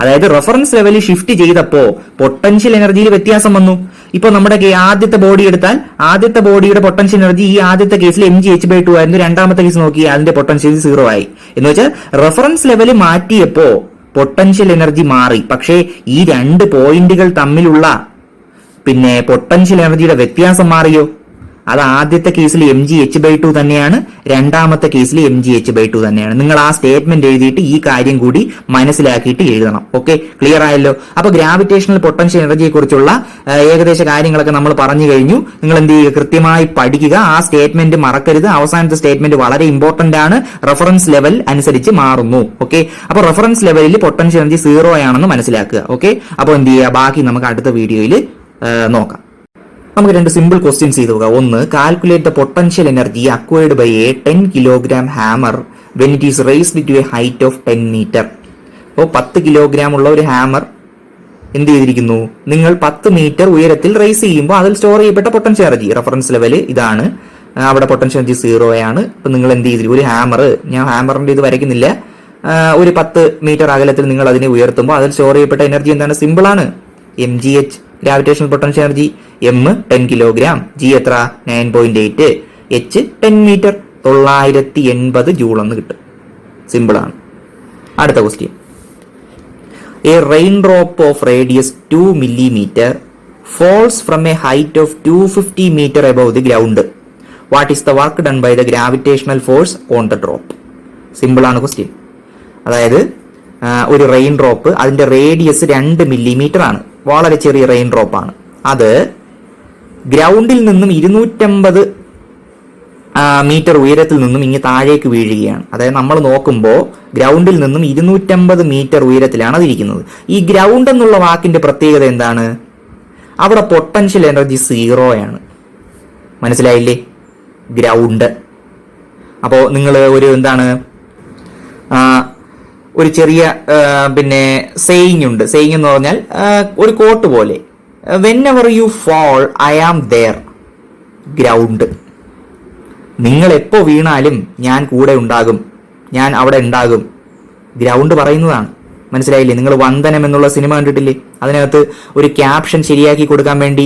അതായത് റെഫറൻസ് ലെവലിൽ ഷിഫ്റ്റ് ചെയ്തപ്പോ പൊട്ടൻഷ്യൽ എനർജിയിൽ വ്യത്യാസം വന്നു. ഇപ്പൊ നമ്മുടെ ആദ്യത്തെ ബോഡി എടുത്താൽ ആദ്യത്തെ ബോഡിയുടെ പൊട്ടൻഷ്യൽ എനർജി ഈ ആദ്യത്തെ കേസിൽ mgh/2 ആയിരുന്നു. രണ്ടാമത്തെ കേസ് നോക്കി അതിന്റെ പൊട്ടൻഷ്യൽ 0 ആയി. എന്ന് വെച്ചാൽ റെഫറൻസ് ലെവൽ മാറ്റിയപ്പോ പൊട്ടൻഷ്യൽ എനർജി മാറി. പക്ഷേ ഈ രണ്ട് പോയിന്റുകൾ തമ്മിലുള്ള പൊട്ടൻഷ്യൽ എനർജിയുടെ വ്യത്യാസം മാറിയോ? അത് ആദ്യത്തെ കേസിൽ mgh/2 തന്നെയാണ്, രണ്ടാമത്തെ കേസിൽ mgh/2 തന്നെയാണ്. നിങ്ങൾ ആ സ്റ്റേറ്റ്മെന്റ് എഴുതിയിട്ട് ഈ കാര്യം കൂടി മനസ്സിലാക്കിയിട്ട് എഴുതണം. ഓക്കെ, ക്ലിയർ ആയല്ലോ? അപ്പൊ ഗ്രാവിറ്റേഷണൽ പൊട്ടൻഷ്യൽ എനർജിയെ കുറിച്ചുള്ള ഏകദേശ കാര്യങ്ങളൊക്കെ നമ്മൾ പറഞ്ഞു കഴിഞ്ഞു. നിങ്ങൾ എന്ത് ചെയ്യുക? കൃത്യമായി പഠിക്കുക. ആ സ്റ്റേറ്റ്മെന്റ് മറക്കരുത്. അവസാനത്തെ സ്റ്റേറ്റ്മെന്റ് വളരെ ഇമ്പോർട്ടന്റ് ആണ്. റെഫറൻസ് ലെവൽ അനുസരിച്ച് മാറുന്നു. ഓക്കെ, അപ്പൊ റെഫറൻസ് ലെവലിൽ പൊട്ടൻഷ്യൽ എനർജി 0 ആണെന്ന് മനസ്സിലാക്കുക. ഓക്കെ, അപ്പൊ എന്ത് ചെയ്യുക? ബാക്കി നമുക്ക് അടുത്ത വീഡിയോയിൽ നോക്കാം. നമുക്ക് രണ്ട് സിമ്പിൾ ക്വസ്റ്റ്യൻസ് ചെയ്ത് നോക്കാം. ഒന്ന്, calculate the potential energy acquired by a 10 kilogram hammer when it is raised to a height of 10 metre. അപ്പോൾ 10 കിലോഗ്രാം ഉള്ള ഒരു ഹാമർ എന്ത് ചെയ്തിരിക്കുന്നു? നിങ്ങൾ 10 മീറ്റർ ഉയരത്തിൽ റേസ് ചെയ്യുമ്പോൾ അതിൽ സ്റ്റോർ ചെയ്യപ്പെട്ട പൊട്ടൻഷ്യൽ എനർജി റെഫറൻസ് ലെവൽ ഇതാണ്. അവിടെ പൊട്ടൻഷ്യൽ എനർജി 0 ആണ്. ഇപ്പൊ നിങ്ങൾ എന്ത് ചെയ്തിരിക്കും? ഒരു ഹാമർ, ഞാൻ ഹാമറിന്റെ ഇത് വരയ്ക്കുന്നില്ല, ഒരു 10 മീറ്റർ അകലത്തിൽ നിങ്ങൾ അതിനെ ഉയർത്തുമ്പോൾ അതിൽ സ്റ്റോർ ചെയ്യപ്പെട്ട എനർജി എന്താണ്? സിമ്പിൾ ആണ്, mgh gravitational potential energy. m 10 kilogram, g എത്ര? 9.8, h 10 മീറ്റർ, 980 ജൂൾ എന്ന് കിട്ടും. സിമ്പിൾ ആണ്. അടുത്ത question, A rain drop of radius 2 millimeter falls from a height of 250 meter above the ground. What is the work done by the gravitational force on the drop? Simple ആണ് ക്വസ്റ്റ്യൻ. അതായത് ഒരു റെയിൻ ഡ്രോപ്പ്, അതിന്റെ റേഡിയസ് 2 millimeter ആണ്, വളരെ ചെറിയ റെയിൻ ഡ്രോപ്പ് ആണ്. അത് ഗ്രൗണ്ടിൽ നിന്നും 250 മീറ്റർ ഉയരത്തിൽ നിന്നും ഇങ്ങ് താഴേക്ക് വീഴുകയാണ്. അതായത് നമ്മൾ നോക്കുമ്പോൾ ഗ്രൗണ്ടിൽ നിന്നും 250 മീറ്റർ ഉയരത്തിലാണ് അതിരിക്കുന്നത്. ഈ ഗ്രൗണ്ട് എന്നുള്ള വാക്കിന്റെ പ്രത്യേകത എന്താണ്? അവിടെ പൊട്ടൻഷ്യൽ എനർജി 0 ആണ്. മനസ്സിലായില്ലേ? ഗ്രൗണ്ട്. അപ്പോൾ നിങ്ങൾ ഒരു ഒരു ചെറിയ സെയിങ് ഉണ്ട്. സെയിങ് എന്ന് പറഞ്ഞാൽ ഒരു കോട്ട് പോലെ, whenever you fall I am there. Ground. നിങ്ങൾ എപ്പോ വീണാലും ഞാൻ കൂടെ ഉണ്ടാകും, ഞാൻ അവിടെ ഉണ്ടാകും. ഗ്രൗണ്ട് പറയുന്നതാണ്. മനസ്സിലായില്ലേ? നിങ്ങൾ വന്ദനം എന്നുള്ള സിനിമ കണ്ടിട്ടില്ലേ? അതിനകത്ത് ഒരു ക്യാപ്ഷൻ ശരിയാക്കി കൊടുക്കാൻ വേണ്ടി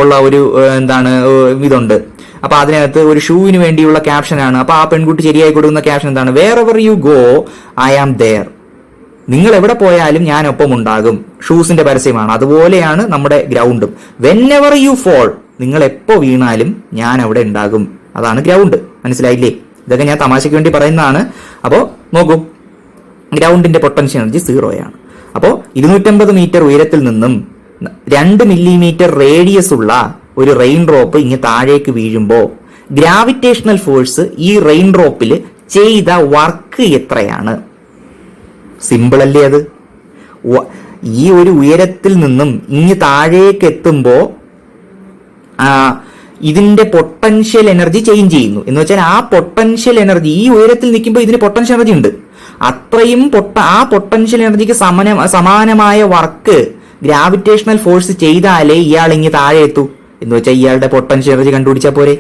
ഉള്ള ഒരു ഇതുണ്ട്. അപ്പൊ അതിനകത്ത് ഒരു ഷൂവിന് വേണ്ടിയുള്ള ക്യാപ്ഷനാണ്. അപ്പൊ ആ പെൺകുട്ടി ശരിയാക്കി കൊടുക്കുന്ന ക്യാപ്ഷൻ എന്താണ്? Wherever you go I am there. നിങ്ങൾ എവിടെ പോയാലും ഞാൻ ഒപ്പം ഉണ്ടാകും. ഷൂസിന്റെ പരസ്യമാണ്. അതുപോലെയാണ് നമ്മുടെ ഗ്രൗണ്ടും. വെനെവർ യു ഫോൾ, നിങ്ങൾ എപ്പോ വീണാലും ഞാൻ അവിടെ ഉണ്ടാകും. അതാണ് ഗ്രൗണ്ട്. മനസ്സിലായില്ലേ? ഇതൊക്കെ ഞാൻ തമാശയ്ക്ക് വേണ്ടി പറയുന്നതാണ്. അപ്പോൾ നോക്കൂ, ഗ്രൗണ്ടിന്റെ പൊട്ടൻഷ്യൽ എനർജി 0 ആണ്. അപ്പോൾ 250 മീറ്റർ ഉയരത്തിൽ നിന്നും 2 മില്ലിമീറ്റർ റേഡിയസ് ഉള്ള ഒരു റെയിൻ ഡ്രോപ്പ് ഇങ്ങ് താഴേക്ക് വീഴുമ്പോൾ ഗ്രാവിറ്റേഷണൽ ഫോഴ്സ് ഈ റെയിൻ ഡ്രോപ്പിൽ ചെയ്ത വർക്ക് എത്രയാണ്? സിമ്പിൾ അല്ലേ അത്? ഈ ഒരു ഉയരത്തിൽ നിന്നും ഇങ്ങ് താഴേക്ക് എത്തുമ്പോൾ ഇതിന്റെ പൊട്ടൻഷ്യൽ എനർജി ചേഞ്ച് ചെയ്യുന്നു. എന്ന് വെച്ചാൽ ആ പൊട്ടൻഷ്യൽ എനർജി, ഈ ഉയരത്തിൽ നിൽക്കുമ്പോൾ ഇതിന് പൊട്ടൻഷ്യൽ എനർജി ഉണ്ട്. അത്രയും ആ പൊട്ടൻഷ്യൽ എനർജിക്ക് സമാനമായ വർക്ക് ഗ്രാവിറ്റേഷണൽ ഫോഴ്സ് ചെയ്താലേ ഇയാൾ ഇങ്ങ് താഴെ എത്തൂ. എന്ന് വെച്ചാൽ ഇയാളുടെ പൊട്ടൻഷ്യൽ എനർജി കണ്ടുപിടിച്ചാൽ പോരെ?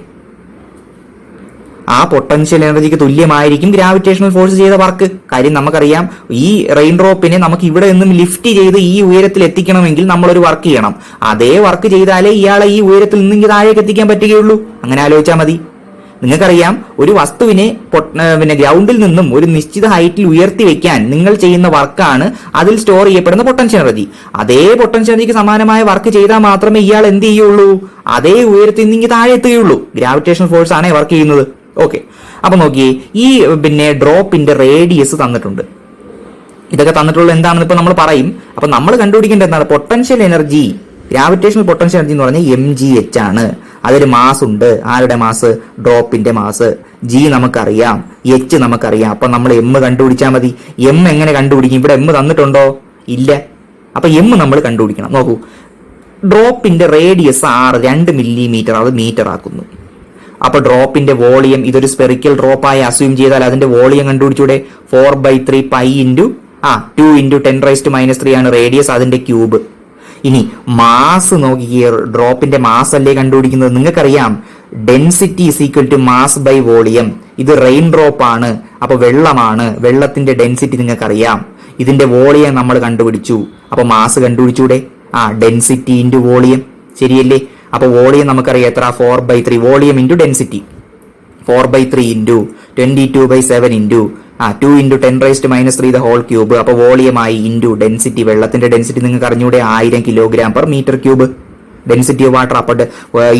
ആ പൊട്ടൻഷ്യൽ എനർജിക്ക് തുല്യമായിരിക്കും ഗ്രാവിറ്റേഷണൽ ഫോഴ്സ് ചെയ്ത വർക്ക്. കാര്യം നമുക്കറിയാം, ഈ റെയിൻ ഡ്രോപ്പിനെ നമുക്ക് ഇവിടെ നിന്നും ലിഫ്റ്റ് ചെയ്ത് ഈ ഉയരത്തിൽ എത്തിക്കണമെങ്കിൽ നമ്മളൊരു വർക്ക് ചെയ്യണം. അതേ വർക്ക് ചെയ്താലേ ഇയാളെ ഈ ഉയരത്തിൽ നിന്ന് താഴേക്ക് എത്തിക്കാൻ പറ്റുകയുള്ളൂ. അങ്ങനെ ആലോചിച്ചാൽ മതി. നിങ്ങൾക്കറിയാം, ഒരു വസ്തുവിനെ ഗ്രൗണ്ടിൽ നിന്നും ഒരു നിശ്ചിത ഹൈറ്റിൽ ഉയർത്തി വെക്കാൻ നിങ്ങൾ ചെയ്യുന്ന വർക്കാണ് അതിൽ സ്റ്റോർ ചെയ്യപ്പെടുന്ന പൊട്ടൻഷ്യൽ എനർജി. അതേ പൊട്ടൻഷ്യൽ എനർജിക്ക് സമാനമായ വർക്ക് ചെയ്താൽ മാത്രമേ ഇയാൾ എന്ത് ചെയ്യുള്ളൂ? അതേ ഉയരത്തിൽ നിന്ന് താഴെ എത്തുകയുള്ളൂ. ഗ്രാവിറ്റേഷണൽ ഫോഴ്സ് ആണ് വർക്ക് ചെയ്യുന്നത്. ഓക്കെ, അപ്പൊ നോക്കിയേ, ഈ ഡ്രോപ്പിന്റെ റേഡിയസ് തന്നിട്ടുണ്ട്. ഇതൊക്കെ തന്നിട്ടുള്ള എന്താണെന്ന് ഇപ്പൊ നമ്മൾ പറയും. അപ്പൊ നമ്മൾ കണ്ടുപിടിക്കേണ്ടത് എന്താണ്? Potential energy, gravitational potential energy എന്ന് പറഞ്ഞാൽ mgh ആണ്. അതിൽ മാസ് ഉണ്ട്. ആരുടെ മാസ്? ഡ്രോപ്പിന്റെ മാസ്. ജി നമുക്കറിയാം, എച്ച് നമുക്കറിയാം. അപ്പൊ നമ്മൾ എം കണ്ടുപിടിച്ചാൽ മതി. എം എങ്ങനെ കണ്ടുപിടിക്കും? ഇവിടെ എം തന്നിട്ടുണ്ടോ? ഇല്ല. അപ്പൊ എം നമ്മൾ കണ്ടുപിടിക്കണം. നോക്കൂ, ഡ്രോപ്പിന്റെ റേഡിയസ് 2 മില്ലിമീറ്റർ, അത് മീറ്റർ ആക്കുന്നു. അപ്പൊ ഡ്രോപ്പിന്റെ വോളിയം, ഇതൊരു സ്പെറിക്കൽ ഡ്രോപ്പായി അസ്യൂം ചെയ്താൽ അതിന്റെ വോളിയം കണ്ടുപിടിച്ചൂടെ? 4/3 പൈ ഇൻറ്റു 2 ഇൻറ്റു 10⁻³ ആണ് റേഡിയസ്, അതിന്റെ ക്യൂബ്. ഇനി മാസ് നോക്കിയേ, ഡ്രോപ്പിന്റെ മാസ് അല്ലേ കണ്ടുപിടിക്കുന്നത്? നിങ്ങൾക്കറിയാം, density is equal to mass by volume. ഇത് റെയിൻ ഡ്രോപ്പ് ആണ്, അപ്പൊ വെള്ളമാണ്. വെള്ളത്തിന്റെ ഡെൻസിറ്റി നിങ്ങൾക്കറിയാം. ഇതിന്റെ വോളിയം നമ്മൾ കണ്ടുപിടിച്ചു. അപ്പൊ മാസ് കണ്ടുപിടിച്ചൂടെ? Density into volume. ശരിയല്ലേ? അപ്പൊ വോളിയം നമുക്കറിയാം എത്ര? 4/3. Volume into density 4/3 into 22/7 into 2 into 10⁻³ the whole cube. അപ്പൊ വോളിയമായി ഇൻറ്റു ഡെൻസിറ്റി. വെള്ളത്തിന്റെ ഡെൻസിറ്റി നിങ്ങൾക്ക് അറിഞ്ഞൂടെ? 1000 kg/m³. Density of water. അപ്പോൾ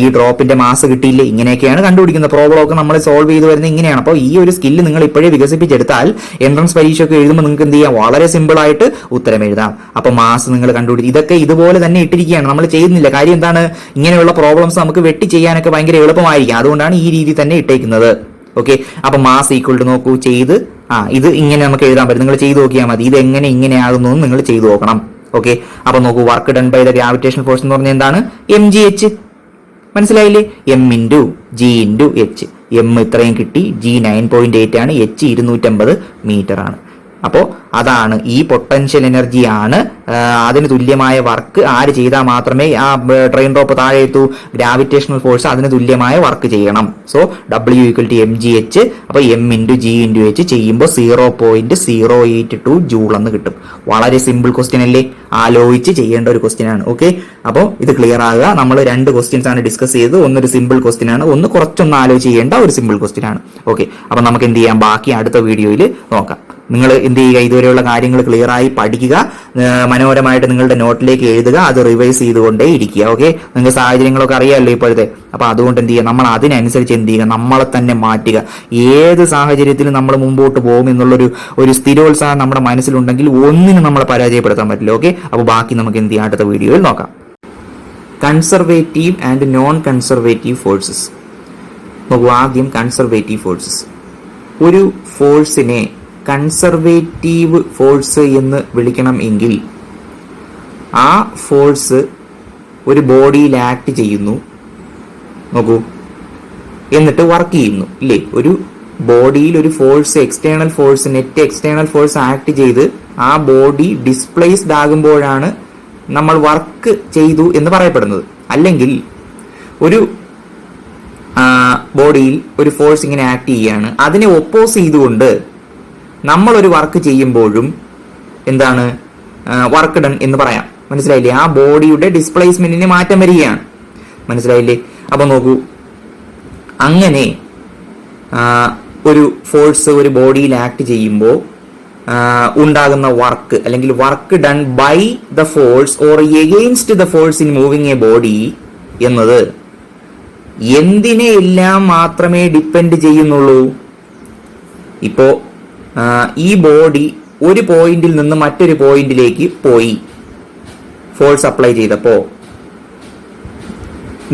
ഈ ഡ്രോപ്പിന്റെ മാസ് കിട്ടിയില്ലേ? ഇങ്ങനെയൊക്കെയാണ് കണ്ടുപിടിക്കുന്നത്. പ്രോബ്ലം ഒക്കെ നമ്മൾ സോൾവ് ചെയ്ത് വരുന്നത് ഇങ്ങനെയാണ്. അപ്പോൾ ഈ ഒരു സ്കില്ല് നിങ്ങൾ ഇപ്പോഴേ വികസിപ്പിച്ചെടുത്താൽ എൻട്രൻസ് പരീക്ഷയൊക്കെ എഴുതുമ്പോൾ നിങ്ങൾക്ക് എന്ത് ചെയ്യാം? വളരെ സിമ്പിൾ ആയിട്ട് ഉത്തരം എഴുതാം. അപ്പൊ മാസ് നിങ്ങൾ കണ്ടുപിടിക്കും. ഇതൊക്കെ ഇതുപോലെ തന്നെ ഇട്ടിരിക്കുകയാണ്, നമ്മൾ ചെയ്യുന്നില്ല. കാര്യം എന്താണ്? ഇങ്ങനെയുള്ള പ്രോബ്ലംസ് നമുക്ക് വെട്ടി ചെയ്യാനൊക്കെ ഭയങ്കര എളുപ്പമായിരിക്കും. അതുകൊണ്ടാണ് ഈ രീതി തന്നെ ഇട്ടേക്കുന്നത്. ഓക്കെ, അപ്പൊ മാസ് ഈക്വൽ ടു നോക്കൂ, ചെയ്ത് ഇത് ഇങ്ങനെ നമുക്ക് എഴുതാൻ പറ്റും. നിങ്ങൾ ചെയ്ത് നോക്കിയാൽ മതി. ഇത് എങ്ങനെ ഇങ്ങനെയാകുന്നു നിങ്ങൾ ചെയ്തു നോക്കണം. ഓക്കെ, അപ്പൊ നോക്കൂ, work done by the gravitational force എന്ന് പറഞ്ഞാൽ എന്താണ്? mgh. മനസ്സിലായില്ലേ? m into g into h. m ഇത്രയും കിട്ടി, g 9.8 ആണ്, h 250 മീറ്റർ ആണ്. അപ്പോൾ അതാണ് ഈ പൊട്ടൻഷ്യൽ എനർജി ആണ്. അതിന് തുല്യമായ വർക്ക് ആര് ചെയ്താൽ മാത്രമേ ആ ട്രെയിൻ ഡ്രോപ്പ് താഴെ എത്തൂ? ഗ്രാവിറ്റേഷണൽ ഫോഴ്സ് അതിന് തുല്യമായ വർക്ക് ചെയ്യണം. So W = mgh. അപ്പൊ m into g into h ചെയ്യുമ്പോൾ 0.082 ജൂൾ എന്ന് കിട്ടും. വളരെ സിമ്പിൾ ക്വസ്റ്റ്യൻ അല്ലേ? ആലോചിച്ച് ചെയ്യേണ്ട ഒരു ക്വസ്റ്റ്യൻ ആണ്. ഓക്കെ, അപ്പോൾ ഇത് ക്ലിയർ ആകുക. നമ്മൾ 2 ക്വസ്റ്റ്യൻസ് ആണ് ഡിസ്കസ് ചെയ്തത്. ഒന്നൊരു സിമ്പിൾ ക്വസ്റ്റ്യൻ ആണ്, ഒന്ന് കുറച്ചൊന്ന് ആലോചിച്ച് ചെയ്യേണ്ട ഒരു സിമ്പിൾ ക്വസ്റ്റ്യൻ ആണ്. ഓക്കെ, അപ്പൊ നമുക്ക് എന്ത് ചെയ്യാം? ബാക്കി അടുത്ത വീഡിയോയിൽ നോക്കാം. നിങ്ങൾ എന്ത് ചെയ്യുക? ഇതുവരെയുള്ള കാര്യങ്ങൾ ക്ലിയർ ആയി പഠിക്കുക, മനോഹരമായിട്ട് നിങ്ങളുടെ നോട്ടിലേക്ക് എഴുതുക, അത് റിവൈസ് ചെയ്തുകൊണ്ടേ ഇരിക്കുക. ഓക്കെ, നിങ്ങൾക്ക് സാഹചര്യങ്ങളൊക്കെ അറിയാമല്ലോ ഇപ്പോഴത്തെ. അപ്പൊ അതുകൊണ്ട് എന്ത് ചെയ്യുക? നമ്മൾ അതിനനുസരിച്ച് എന്ത് ചെയ്യുക? നമ്മളെ തന്നെ മാറ്റുക. ഏത് സാഹചര്യത്തിലും നമ്മൾ മുമ്പോട്ട് പോകും എന്നുള്ളൊരു സ്ഥിരോത്സാഹം നമ്മുടെ മനസ്സിലുണ്ടെങ്കിൽ ഒന്നിനും നമ്മളെ പരാജയപ്പെടുത്താൻ പറ്റില്ല. ഓക്കെ, അപ്പോൾ ബാക്കി നമുക്ക് എന്ത് ചെയ്യാം? അടുത്ത വീഡിയോയിൽ നോക്കാം. Conservative and non conservative forces. നോക്കൂ, ആദ്യം കൺസർവേറ്റീവ് ഫോഴ്സസ്. ഒരു ഫോഴ്സിനെ കൺസർവേറ്റീവ് ഫോഴ്സ് എന്ന് വിളിക്കണം എങ്കിൽ ആ ഫോഴ്സ് ഒരു ബോഡിയിൽ ആക്ട് ചെയ്യുന്നു, നോക്കൂ, എന്നിട്ട് വർക്ക് ചെയ്യുന്നു ഇല്ലേ. ഒരു ബോഡിയിൽ ഒരു force, external force, net external force act ചെയ്ത് ആ ബോഡി ഡിസ്പ്ലേസ്ഡ് ആകുമ്പോഴാണ് നമ്മൾ വർക്ക് ചെയ്തു എന്ന് പറയപ്പെടുന്നത്. അല്ലെങ്കിൽ ഒരു ബോഡിയിൽ ഒരു ഫോഴ്സ് ഇങ്ങനെ ആക്ട് ചെയ്യുകയാണ്, അതിനെ ഒപ്പോസ് ചെയ്തുകൊണ്ട് നമ്മളൊരു വർക്ക് ചെയ്യുമ്പോഴും എന്താണ് വർക്ക് ഡൺ എന്ന് പറയാം. മനസ്സിലായില്ലേ? ആ ബോഡിയുടെ ഡിസ്പ്ലേസ്മെന്റിന് മാറ്റം വരികയാണ്. മനസ്സിലായില്ലേ? അപ്പൊ നോക്കൂ, അങ്ങനെ ഒരു ഫോഴ്സ് ഒരു ബോഡിയിൽ ആക്ട് ചെയ്യുമ്പോൾ ഉണ്ടാകുന്ന വർക്ക് അല്ലെങ്കിൽ work done by the force or against the force in moving a body എന്നത് എന്തിനെ എല്ലാം മാത്രമേ ഡിപ്പെൻഡ് ചെയ്യുന്നുള്ളൂ? ഇപ്പോ ഈ ബോഡി ഒരു പോയിന്റിൽ നിന്ന് മറ്റൊരു പോയിന്റിലേക്ക് പോയി ഫോഴ്സ് അപ്ലൈ ചെയ്തപ്പോ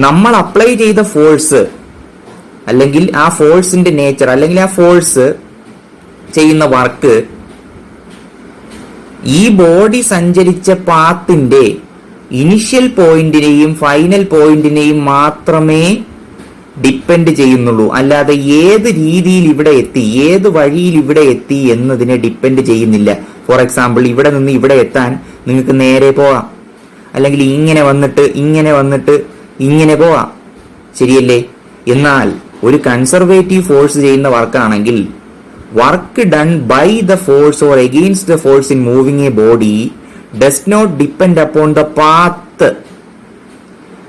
നമ്മൾ അപ്ലൈ ചെയ്ത ഫോഴ്സ് അല്ലെങ്കിൽ ആ ഫോഴ്സിന്റെ നേച്ചർ അല്ലെങ്കിൽ ആ ഫോഴ്സ് ചെയ്യുന്ന വർക്ക് ഈ ബോഡി സഞ്ചരിച്ച പാത്തിന്റെ ഇനിഷ്യൽ പോയിന്റിനെയും ഫൈനൽ പോയിന്റിനെയും മാത്രമേ ഡിപ്പെൻഡ് ചെയ്യുന്നുള്ളൂ. അല്ലാതെ ഏത് രീതിയിൽ ഇവിടെ എത്തി, ഏത് വഴിയിൽ ഇവിടെ എത്തി എന്നതിനെ ഡിപ്പെൻഡ് ചെയ്യുന്നില്ല. ഫോർ എക്സാമ്പിൾ, ഇവിടെ നിന്ന് ഇവിടെ എത്താൻ നിങ്ങൾക്ക് നേരെ പോവാം, അല്ലെങ്കിൽ ഇങ്ങനെ വന്നിട്ട് ഇങ്ങനെ പോവാം, ശരിയല്ലേ? എന്നാൽ ഒരു കൺസർവേറ്റീവ് ഫോഴ്സ് ചെയ്യുന്ന വർക്കാണെങ്കിൽ work done by the force or against the force in moving a body does not depend upon the path.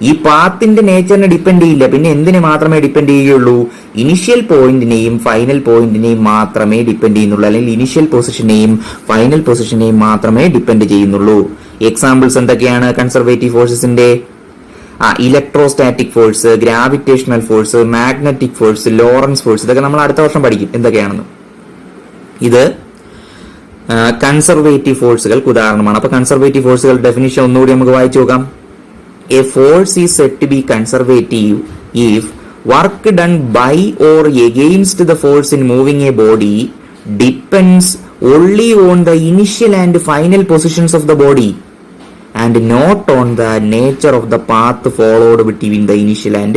ഈ പാത്തിന്റെ നേച്ചറിനെ ഡിപ്പെൻഡ് ചെയ്യില്ല. പിന്നെ എന്തിനെ മാത്രമേ ഡിപ്പെൻഡ് ചെയ്യുകയുള്ളൂ? ഇനിഷ്യൽ പോയിന്റിനെയും ഫൈനൽ പോയിന്റിനെയും മാത്രമേ ഡിപ്പെൻഡ് ചെയ്യുന്നുള്ളൂ, അല്ലെങ്കിൽ ഇനിഷ്യൽ പൊസിഷനെയും ഫൈനൽ പൊസിഷനെയും മാത്രമേ ഡിപ്പെൻഡ് ചെയ്യുന്നുള്ളൂ. എക്സാമ്പിൾസ് എന്തൊക്കെയാണ് കൺസർവേറ്റീവ് ഫോഴ്സസിന്റെ? Electrostatic force, gravitational force, magnetic force, Lorentz force. ഇതൊക്കെ നമ്മൾ അടുത്ത വർഷം പഠിക്കും എന്തൊക്കെയാണെന്ന്. ഇത് കൺസർവേറ്റീവ് ഫോഴ്സുകൾക്ക് ഉദാഹരണമാണ്. അപ്പൊ കൺസർവേറ്റീവ് ഫോഴ്സുകളുടെ ഡെഫിനിഷൻ ഒന്നുകൂടി നമുക്ക് വായിച്ചു നോക്കാം. A force is said to be conservative if work done by or against the force in moving a body depends only on the initial and final positions of the body and not on the nature of the path followed between the initial and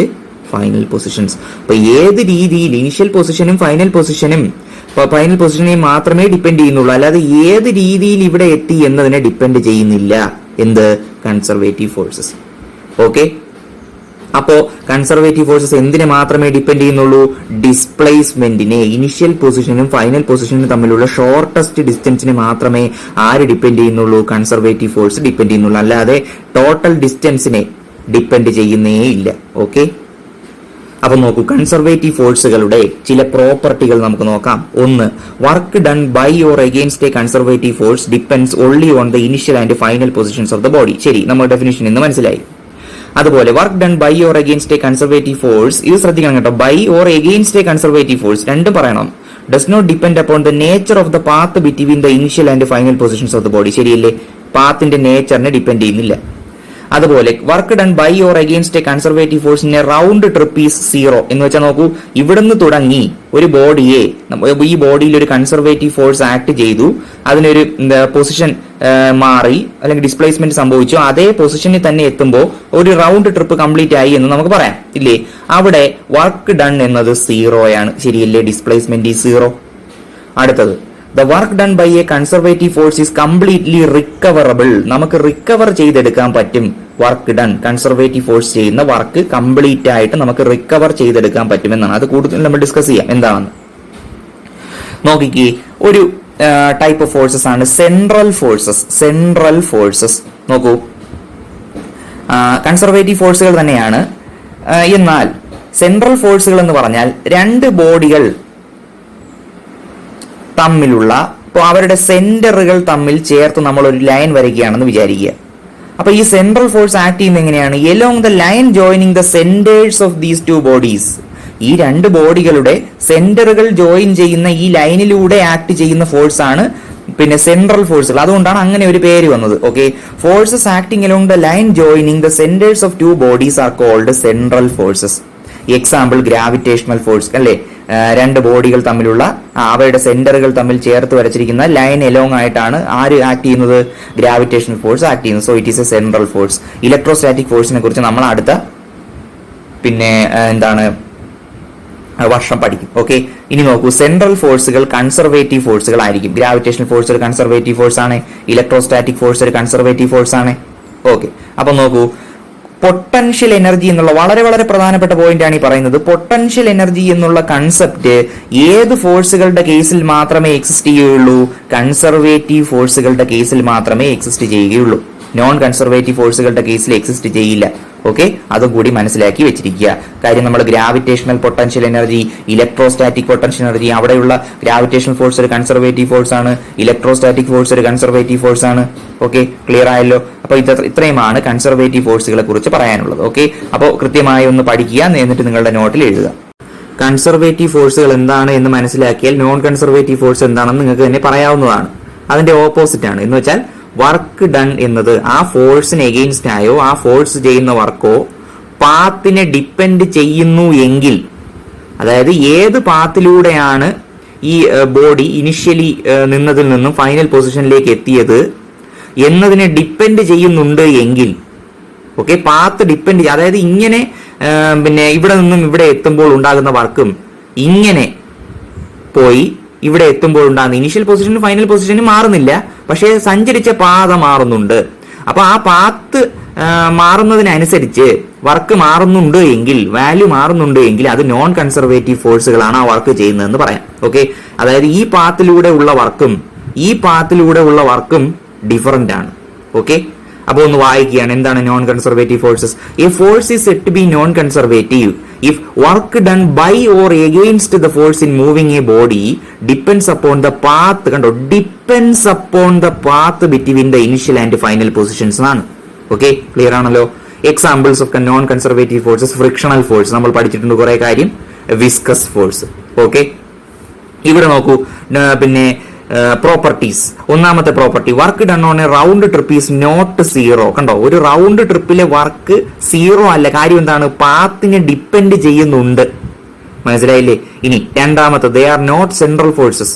final positions. അപ്പൊ ഏത് രീതിയിൽ ഇനിഷ്യൽ പൊസിഷനും ഫൈനൽ പൊസിഷനെയും മാത്രമേ ഡിപ്പെൻഡ് ചെയ്യുന്നുള്ളൂ, അല്ലാതെ ഏത് രീതിയിൽ ഇവിടെ എത്തി എന്നതിനെ ഡിപ്പെൻഡ് ചെയ്യുന്നില്ല. എന്ത്? Conservative forces. ഓക്കെ, അപ്പോ കൺസർവേറ്റീവ് ഫോഴ്സസ് എന്തിനെ മാത്രമേ ഡിപ്പെൻഡ് ചെയ്യുന്നുള്ളൂ? ഡിസ്പ്ലേസ്മെന്റിനെ, ഇനിഷ്യൽ പൊസിഷനും ഫൈനൽ പൊസിഷനും തമ്മിലുള്ള ഷോർട്ടസ്റ്റ് ഡിസ്റ്റൻസിനെ മാത്രമേ ആര് ഡിപ്പെൻഡ് ചെയ്യുന്നുള്ളൂ? കൺസർവേറ്റീവ് ഫോഴ്സ് ഡിപ്പെൻഡ് ചെയ്യുന്നുള്ളൂ, അല്ലാതെ ടോട്ടൽ ഡിസ്റ്റൻസിനെ ഡിപ്പെൻഡ് ചെയ്യുന്നേ ഇല്ല. ഓക്കെ, അപ്പൊ നോക്കൂ, കൺസർവേറ്റീവ് ഫോഴ്സുകളുടെ ചില പ്രോപ്പർട്ടികൾ നമുക്ക് നോക്കാം. ഒന്ന്, work done by or against a conservative force depends only on the initial and final positions of the body. ശരി, നമ്മൾ ഡെഫിനിഷൻ ഇന്ന് മനസ്സിലായി. അതുപോലെ work done by or against a conservative force, ഇത് ശ്രദ്ധിക്കണം കേട്ടോ, by or against a conservative force രണ്ടും പറയണം. Does not depend upon the nature of the path between the initial and final positions of the body. ശരിയല്ലേ? പാത്തിന്റെ നേച്ചറിനെ ഡിപ്പെൻഡ് ചെയ്യുന്നില്ല. അതുപോലെ work done by or against a conservative ഫോഴ്സിന്റെ റൗണ്ട് ട്രിപ്പ് ഈസ് 0 എന്ന് വെച്ചാൽ നോക്കൂ, ഇവിടുന്ന് തുടങ്ങി ഒരു ബോഡിയെ, ഈ ബോഡിയിൽ ഒരു കൺസർവേറ്റീവ് ഫോഴ്സ് ആക്ട് ചെയ്തു, അതിനൊരു പൊസിഷൻ മാറി അല്ലെങ്കിൽ ഡിസ്പ്ലേസ്മെന്റ് സംഭവിച്ചു, അതേ പൊസിഷനിൽ തന്നെ എത്തുമ്പോൾ ഒരു റൗണ്ട് ട്രിപ്പ് കംപ്ലീറ്റ് ആയി എന്ന് നമുക്ക് പറയാം ഇല്ലേ? അവിടെ വർക്ക് ഡൺ എന്നത് 0 ആണ്. ശരിയല്ലേ? Displacement is 0. അടുത്തത്, the work done by a conservative force is completely recoverable. നമുക്ക് റിക്കവർ ചെയ്തെടുക്കാൻ പറ്റും. വർക്ക് ഡൺ, കൺസർവേറ്റീവ് ഫോഴ്സ് ചെയ്യുന്ന വർക്ക് കംപ്ലീറ്റ് ആയിട്ട് നമുക്ക് റിക്കവർ ചെയ്തെടുക്കാൻ പറ്റുമെന്നാണ്. അത് കൂടുതൽ നമ്മൾ ഡിസ്കസ് ചെയ്യാം എന്താണെന്ന്. നോക്കിക്കേ, ഒരു ടൈപ്പ് ഓഫ് ഫോഴ്സസ് ആണ് സെൻട്രൽ ഫോഴ്സസ്. നോക്കൂ, കൺസർവേറ്റീവ് ഫോഴ്സുകൾ തന്നെയാണ്. എന്നാൽ സെൻട്രൽ ഫോഴ്സുകൾ എന്ന് പറഞ്ഞാൽ രണ്ട് ബോഡികൾ തമ്മിലുള്ള, ഇപ്പോൾ അവരുടെ സെന്ററുകൾ തമ്മിൽ ചേർത്ത് നമ്മൾ ഒരു ലൈൻ വരയ്ക്കുകയാണെന്ന് വിചാരിക്കുക. അപ്പൊ ഈ സെൻട്രൽ ഫോഴ്സ് ആക്ട് ചെയ്യുന്നത് എങ്ങനെയാണ്? Along the line joining the centres of these two bodies. ഈ രണ്ട് ബോഡികളുടെ സെന്ററുകൾ ജോയിൻ ചെയ്യുന്ന ഈ ലൈനിലൂടെ ആക്ട് ചെയ്യുന്ന ഫോഴ്സ് ആണ് പിന്നെ സെൻട്രൽ ഫോഴ്സുകൾ. അതുകൊണ്ടാണ് അങ്ങനെ ഒരു പേര് വന്നത്. Okay, forces acting along the line joining the centres of two bodies are called central forces. Example gravitational force അല്ലേ, രണ്ട് ബോഡികൾ തമ്മിലുള്ള അവയുടെ സെന്ററുകൾ തമ്മിൽ ചേർത്ത് വരച്ചിരിക്കുന്ന ലൈൻ എലോങ് ആയിട്ടാണ് ആര് ആക്ട് ചെയ്യുന്നത്, ഗ്രാവിറ്റേഷണൽ ഫോഴ്സ് ആക്ട് ചെയ്യുന്നത്. So it is A central force. Electrostatic ഫോഴ്സിനെ കുറിച്ച് നമ്മൾ അടുത്ത വർഷം പഠിക്കും. ഓക്കെ, ഇനി നോക്കൂ, സെൻട്രൽ ഫോഴ്സുകൾ കൺസർവേറ്റീവ് ഫോഴ്സുകൾ ആയിരിക്കും. ഗ്രാവിറ്റേഷണൽ ഫോഴ്സ് ഒരു കൺസർവേറ്റീവ് ഫോഴ്സ് ആണ്, ഇലക്ട്രോസ്റ്റാറ്റിക് ഫോഴ്സ് ഒരു കൺസർവേറ്റീവ് ഫോഴ്സ് ആണ്. ഓക്കെ, അപ്പൊ നോക്കൂ, പൊട്ടൻഷ്യൽ എനർജി എന്നുള്ള വളരെ വളരെ പ്രധാനപ്പെട്ട പോയിന്റ് ആണ് ഈ പറയുന്നത്. പൊട്ടൻഷ്യൽ എനർജി എന്നുള്ള കൺസെപ്റ്റ് ഏത് ഫോഴ്സുകളുടെ കേസിൽ മാത്രമേ എക്സിസ്റ്റ് ചെയ്യുകയുള്ളൂ, കൺസർവേറ്റീവ് ഫോഴ്സുകളുടെ കേസിൽ മാത്രമേ എക്സിസ്റ്റ് ചെയ്യുകയുള്ളൂ. നോൺ കൺസർവേറ്റീവ് ഫോഴ്സുകളുടെ കേസിൽ എക്സിസ്റ്റ് ചെയ്യില്ല. ഓക്കെ, അതും കൂടി മനസ്സിലാക്കി വെച്ചിരിക്കുക. കാര്യം നമ്മൾ gravitational potential energy, electrostatic potential energy, അവിടെയുള്ള ഗ്രാവിറ്റേഷണൽ ഫോഴ്സ് ഒരു കൺസർവേറ്റീവ് ഫോഴ്സ് ആണ്, ഇലക്ട്രോസ്റ്റാറ്റിക് ഫോഴ്സ് ഒരു കൺസർവേറ്റീവ് ഫോഴ്സ് ആണ്. ഓക്കെ, ക്ലിയർ ആയല്ലോ? അപ്പൊ ഇത്രയുമാണ് കൺസർവേറ്റീവ് ഫോഴ്സുകളെ കുറിച്ച് പറയാനുള്ളത്. ഓക്കെ, അപ്പോൾ കൃത്യമായി ഒന്ന് പഠിക്കുക, എന്നിട്ട് നിങ്ങളുടെ നോട്ടിൽ എഴുതുക. കൺസർവേറ്റീവ് ഫോഴ്സുകൾ എന്താണ് എന്ന് മനസ്സിലാക്കിയാൽ നോൺ കൺസർവേറ്റീവ് ഫോഴ്സ് എന്താണെന്ന് നിങ്ങൾക്ക് തന്നെ പറയാവുന്നതാണ്. അതിന്റെ ഓപ്പോസിറ്റ് ആണ്. എന്ന് വെച്ചാൽ വർക്ക് ഡൺ എന്നത് ആ ഫോഴ്സിന് എഗെയിൻസ്റ്റ് ആയോ ആ ഫോഴ്സ് ചെയ്യുന്ന വർക്കോ പാത്തിനെ ഡിപ്പെൻഡ് ചെയ്യുന്നു എങ്കിൽ, അതായത് ഏത് പാത്തിലൂടെയാണ് ഈ ബോഡി ഇനിഷ്യലി നിന്നതിൽ നിന്നും ഫൈനൽ പൊസിഷനിലേക്ക് എത്തിയത് എന്നതിനെ ഡിപ്പെൻഡ് ചെയ്യുന്നുണ്ട് എങ്കിൽ, ഓക്കെ, പാത്ത് ഡിപ്പെൻഡ്, അതായത് ഇങ്ങനെ ഇവിടെ നിന്നും ഇവിടെ എത്തുമ്പോൾ ഉണ്ടാകുന്ന വർക്കും ഇങ്ങനെ പോയി ഇവിടെ എത്തുമ്പോൾ ഉണ്ടാകുന്ന ഇനിഷ്യൽ പൊസിഷനും ഫൈനൽ പൊസിഷനും മാറുന്നില്ല, പക്ഷേ സഞ്ചരിച്ച പാത മാറുന്നുണ്ട്. അപ്പൊ ആ പാത്ത് മാറുന്നതിനനുസരിച്ച് വർക്ക് മാറുന്നുണ്ട് എങ്കിൽ, വാല്യൂ മാറുന്നുണ്ട് എങ്കിൽ അത് നോൺ കൺസർവേറ്റീവ് ഫോഴ്സുകളാണ് ആ വർക്ക് ചെയ്യുന്നതെന്ന് പറയാം. ഓക്കെ, അതായത് ഈ പാത്തിലൂടെ ഉള്ള വർക്കും ഡിഫറന്റ് ആണ്. ഓക്കെ, അപ്പോൾ ഒന്ന് വായിക്കുകയാണ് എന്താണ് non conservative forces. A force is said to be non conservative if work done by or against the force in moving a body depends upon the path, കണ്ടോ, depends upon the path between the initial and final positions ആണ്. ഓക്കെ, ക്ലിയർ ആണല്ലോ? Examples of non conservative forces, frictional force നമ്മൾ പഠിച്ചിട്ടുണ്ട് കുറെ കാര്യം, വിസ്കസ് ഫോഴ്സ്. ഓക്കെ, ഇവിടെ നോക്കൂ, പ്രോപ്പർട്ടീസ്. ഒന്നാമത്തെ property, work done on a round trip is not zero. കണ്ടോ, ഒരു റൗണ്ട് ട്രിപ്പിലെ വർക്ക് സീറോ അല്ല. കാര്യം എന്താണ്, പാത്തിനെ ഡിപ്പെൻഡ് ചെയ്യുന്നുണ്ട്. മനസ്സിലായില്ലേ? ഇനി രണ്ടാമത്തെ, they are not central forces.